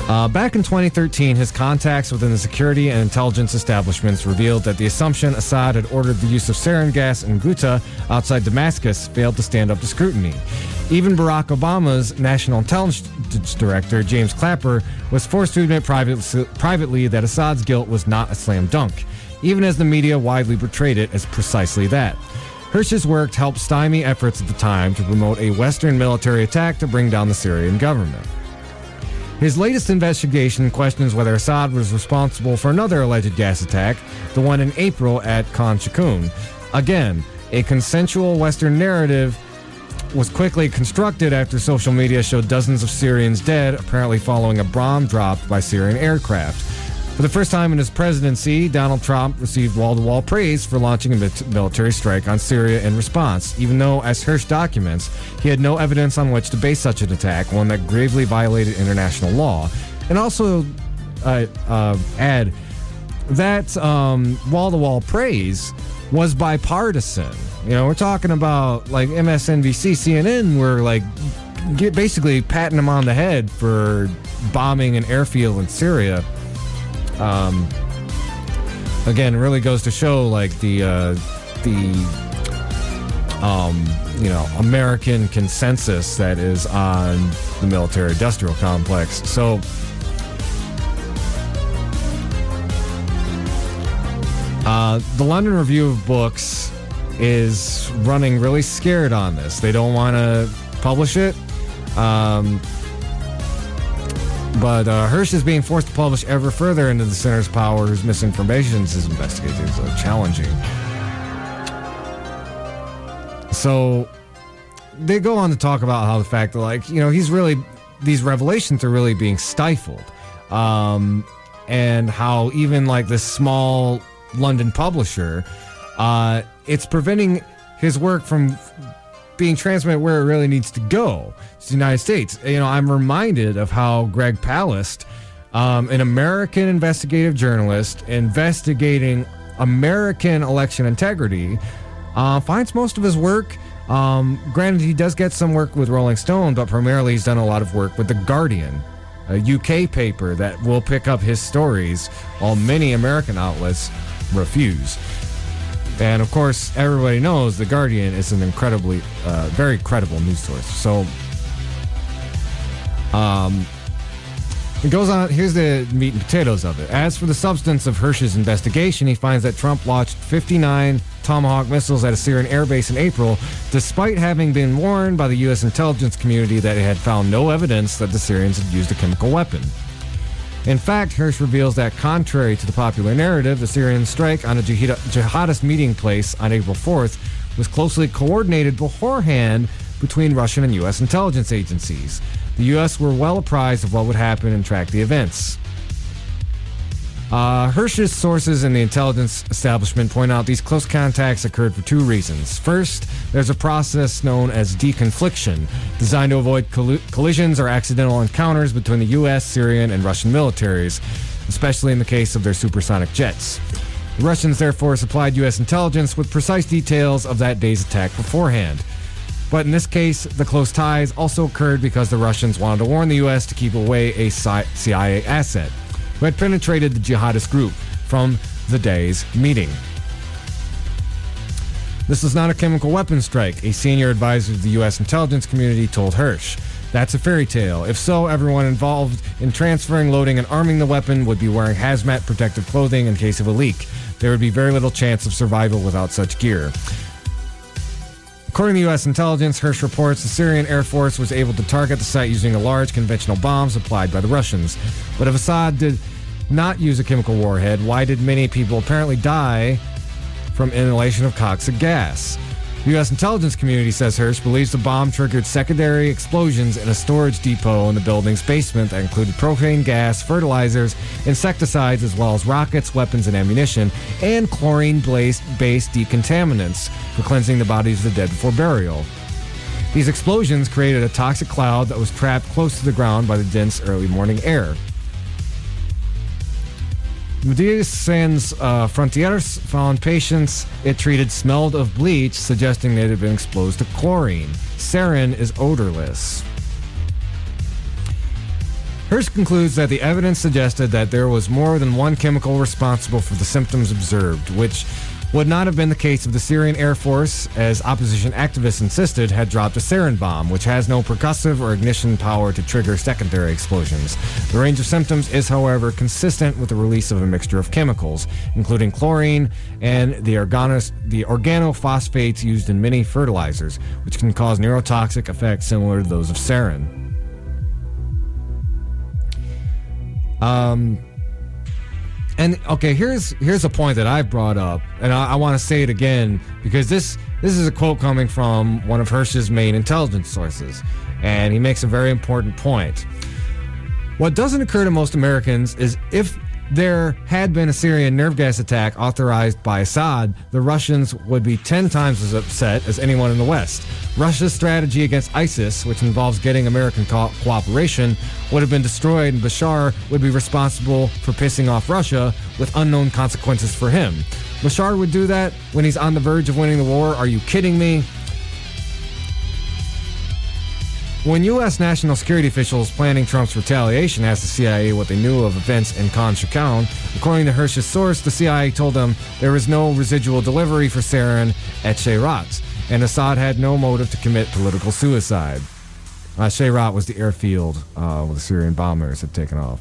Back in 2013, his contacts within the security and intelligence establishments revealed that the assumption Assad had ordered the use of sarin gas in Ghouta outside Damascus failed to stand up to scrutiny. Even Barack Obama's National Intelligence Director, James Clapper, was forced to admit privately that Assad's guilt was not a slam dunk, even as the media widely portrayed it as precisely that. Hersh's work helped stymie efforts at the time to promote a Western military attack to bring down the Syrian government. His latest investigation questions whether Assad was responsible for another alleged gas attack, the one in April at Khan Shaykhun. Again, a consensual Western narrative was quickly constructed after social media showed dozens of Syrians dead, apparently following a bomb dropped by Syrian aircraft. For the first time in his presidency, Donald Trump received wall-to-wall praise for launching a military strike on Syria in response, even though, as Hersh documents, he had no evidence on which to base such an attack, one that gravely violated international law. And also add that wall-to-wall praise was bipartisan. You know, we're talking about like MSNBC, CNN were like basically patting him on the head for bombing an airfield in Syria. Again, it really goes to show like the American consensus that is on the military-industrial complex. So, the London Review of Books is running really scared on this. They don't want to publish it. But Hersh is being forced to publish ever further into the center's power, whose misinformation his investigations are challenging. So they go on to talk about how the fact that, like, you know, these revelations are really being stifled. And how even like this small London publisher, it's preventing his work from being transmitted where it really needs to go. It's the United States. You know, I'm reminded of how Greg Palast, an American investigative journalist investigating American election integrity, finds most of his work. Granted, he does get some work with Rolling Stone, but primarily he's done a lot of work with The Guardian, a UK paper that will pick up his stories, while many American outlets refuse. And of course, everybody knows The Guardian is an incredibly, very credible news source. So, it goes on. Here's the meat and potatoes of it. As for the substance of Hersh's investigation, he finds that Trump launched 59 Tomahawk missiles at a Syrian airbase in April, despite having been warned by the U.S. intelligence community that it had found no evidence that the Syrians had used a chemical weapon. In fact, Hersh reveals that, contrary to the popular narrative, the Syrian strike on a jihadist meeting place on April 4th was closely coordinated beforehand between Russian and U.S. intelligence agencies. The U.S. were well apprised of what would happen and tracked the events. Hersh's sources in the intelligence establishment point out these close contacts occurred for two reasons. First, there's a process known as deconfliction, designed to avoid collisions or accidental encounters between the U.S., Syrian, and Russian militaries, especially in the case of their supersonic jets. The Russians therefore supplied U.S. intelligence with precise details of that day's attack beforehand. But in this case, the close ties also occurred because the Russians wanted to warn the U.S. to keep away a CIA asset who had penetrated the jihadist group from the day's meeting. This was not a chemical weapons strike, a senior advisor to the U.S. intelligence community told Hersh. That's a fairy tale. If so, everyone involved in transferring, loading, and arming the weapon would be wearing hazmat protective clothing in case of a leak. There would be very little chance of survival without such gear. According to U.S. intelligence, Hersh reports the Syrian Air Force was able to target the site using a large conventional bomb supplied by the Russians. But if Assad did not use a chemical warhead, why did many people apparently die from inhalation of toxic gas? The U.S. intelligence community, says Hirsch, believes the bomb triggered secondary explosions in a storage depot in the building's basement that included propane gas, fertilizers, insecticides, as well as rockets, weapons, and ammunition, and chlorine-based decontaminants for cleansing the bodies of the dead before burial. These explosions created a toxic cloud that was trapped close to the ground by the dense early morning air. Médecins Sans Frontières found patients it treated smelled of bleach, suggesting they had been exposed to chlorine. Sarin is odorless. Hirsch concludes that the evidence suggested that there was more than one chemical responsible for the symptoms observed, which would not have been the case if the Syrian Air Force, as opposition activists insisted, had dropped a sarin bomb, which has no percussive or ignition power to trigger secondary explosions. The range of symptoms is, however, consistent with the release of a mixture of chemicals, including chlorine and the organophosphates used in many fertilizers, which can cause neurotoxic effects similar to those of sarin. And okay, here's a point that I brought up, and I want to say it again because this is a quote coming from one of Hirsch's main intelligence sources, and he makes a very important point. What doesn't occur to most Americans is if there had been a Syrian nerve gas attack authorized by Assad, the Russians would be 10 times as upset as anyone in the West. Russia's strategy against ISIS, which involves getting American cooperation, would have been destroyed, and Bashar would be responsible for pissing off Russia with unknown consequences for him. Bashar would do that when he's on the verge of winning the war? Are you kidding me? When U.S. national security officials planning Trump's retaliation asked the CIA what they knew of events in Khan Shaykhun, according to Hirsch's source, the CIA told them there was no residual delivery for sarin at Shayrat, and Assad had no motive to commit political suicide. Shayrat was the airfield where the Syrian bombers had taken off.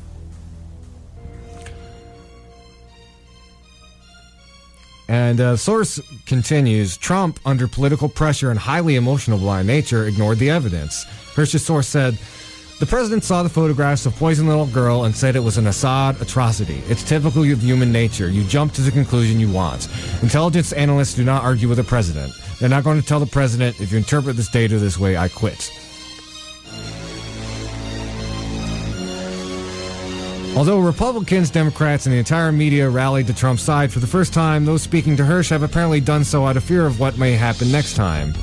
And the source continues, Trump, under political pressure and highly emotional by nature, ignored the evidence. Hirsch's source said, the president saw the photographs of poisoned little girl and said it was an Assad atrocity. It's typical of human nature. You jump to the conclusion you want. Intelligence analysts do not argue with the president. They're not going to tell the president, if you interpret this data this way, I quit. Although Republicans, Democrats, and the entire media rallied to Trump's side for the first time, those speaking to Hirsch have apparently done so out of fear of what may happen next time.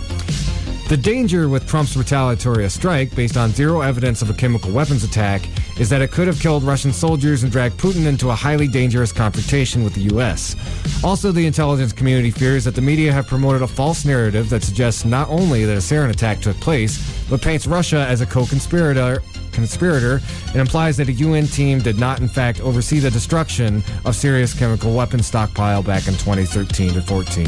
The danger with Trump's retaliatory strike, based on zero evidence of a chemical weapons attack, is that it could have killed Russian soldiers and dragged Putin into a highly dangerous confrontation with the U.S. Also, the intelligence community fears that the media have promoted a false narrative that suggests not only that a sarin attack took place, but paints Russia as a co-conspirator and implies that a UN team did not in fact oversee the destruction of Syria's chemical weapons stockpile back in 2013 to 14.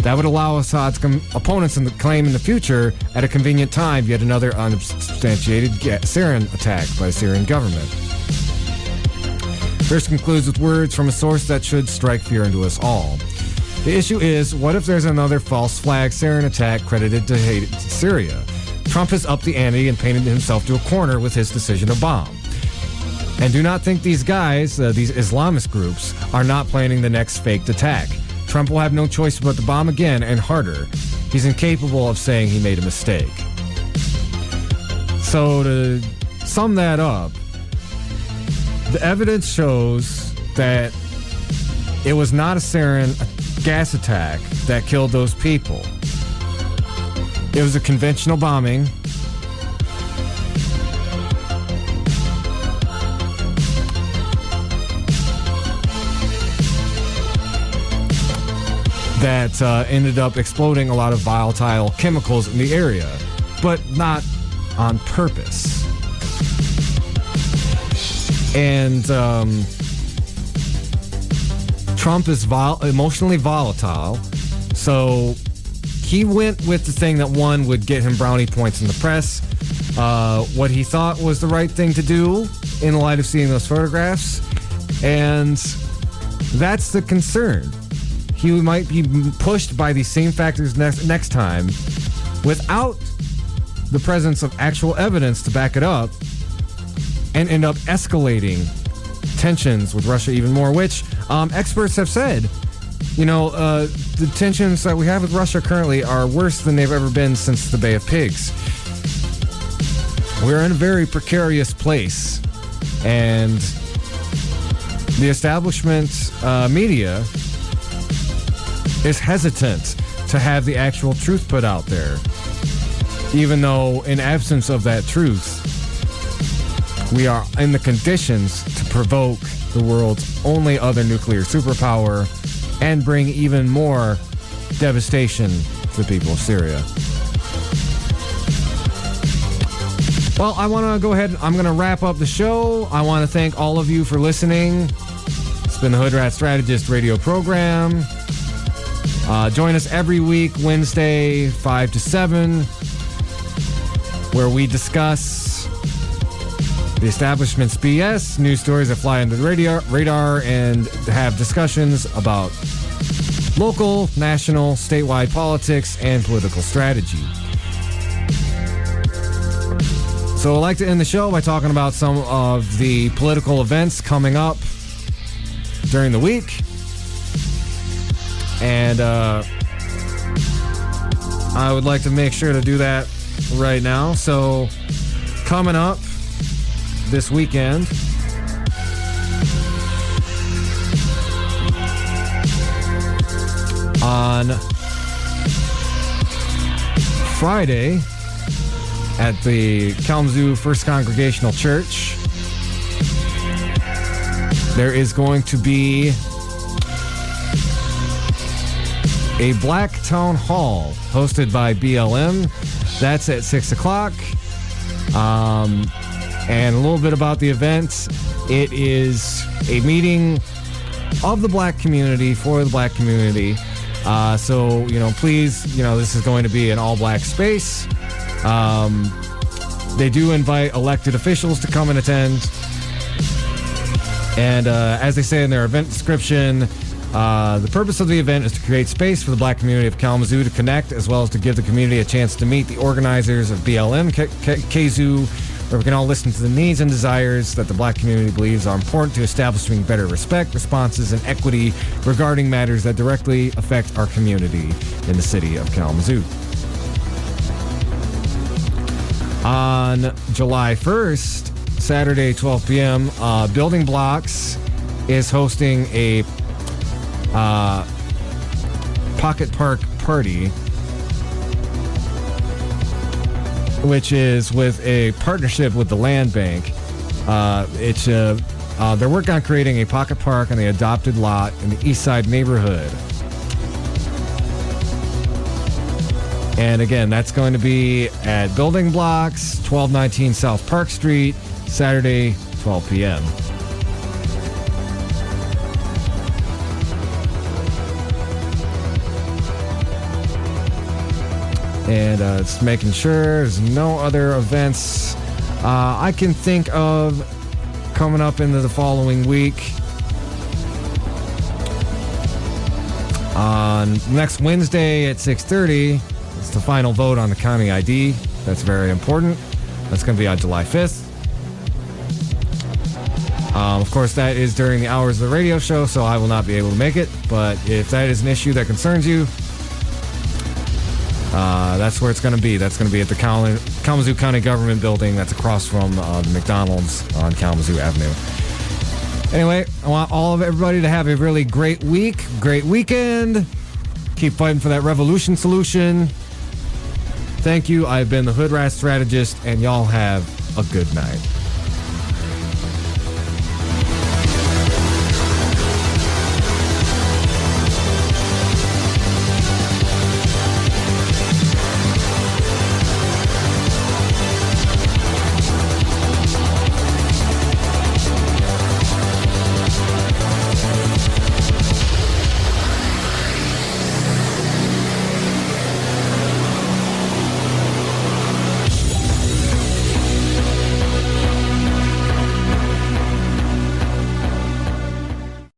That would allow Assad's opponents to claim in the future, at a convenient time, yet another unsubstantiated sarin attack by the Syrian government. Hirsch concludes with words from a source that should strike fear into us all. The issue is, what if there's another false flag sarin attack credited to Syria? Trump has upped the ante and painted himself to a corner with his decision to bomb. And do not think these guys, these Islamist groups, are not planning the next faked attack. Trump will have no choice but to bomb again and harder. He's incapable of saying he made a mistake. So to sum that up, the evidence shows that it was not a sarin gas attack that killed those people. It was a conventional bombing. That ended up exploding a lot of volatile chemicals in the area, but not on purpose. And Trump is emotionally volatile, so he went with the thing that one would get him brownie points in the press, what he thought was the right thing to do in light of seeing those photographs, and that's the concern. He might be pushed by these same factors next time without the presence of actual evidence to back it up and end up escalating tensions with Russia even more, which experts have said the tensions that we have with Russia currently are worse than they've ever been since the Bay of Pigs. We're in a very precarious place, and the establishment media is hesitant to have the actual truth put out there, even though in absence of that truth, we are in the conditions to provoke the world's only other nuclear superpower and bring even more devastation to the people of Syria. Well, I want to go ahead. I'm going to wrap up the show. I want to thank all of you for listening. It's been the Hoodrat Strategist radio program. Join us every week, Wednesday, 5 to 7, where we discuss the establishment's BS, news stories that fly under the radar, and have discussions about local, national, statewide politics and political strategy. So I'd like to end the show by talking about some of the political events coming up during the week. And I would like to make sure to do that right now. So coming up this weekend, on Friday at the Kalamazoo First Congregational Church, there is going to be a Black Town Hall hosted by BLM. That's at 6 o'clock. And a little bit about the event. It is a meeting of the black community for the black community. So, please, this is going to be an all-black space. They do invite elected officials to come and attend. And as they say in their event description, the purpose of the event is to create space for the black community of Kalamazoo to connect, as well as to give the community a chance to meet the organizers of BLM KZoo, where we can all listen to the needs and desires that the black community believes are important to establishing better respect, responses, and equity regarding matters that directly affect our community in the city of Kalamazoo. On July 1st, Saturday, 12 p.m., Building Blocks is hosting a Pocket Park party, which is with a partnership with the Land Bank. They're working on creating a pocket park on the adopted lot in the East Side neighborhood. And again, that's going to be at Building Blocks, 1219 South Park Street, Saturday, 12 p.m. And it's making sure there's no other events I can think of coming up into the following week. On next Wednesday at 6:30, it's the final vote on the county ID. That's very important. That's going to be on July 5th. Of course, that is during the hours of the radio show, so I will not be able to make it. But if that is an issue that concerns you, that's where it's going to be. That's going to be at the Kalamazoo County Government Building. That's across from the McDonald's on Kalamazoo Avenue. Anyway, I want everybody to have a really great week, great weekend. Keep fighting for that revolution solution. Thank you. I've been the Hoodrat Strategist, and y'all have a good night.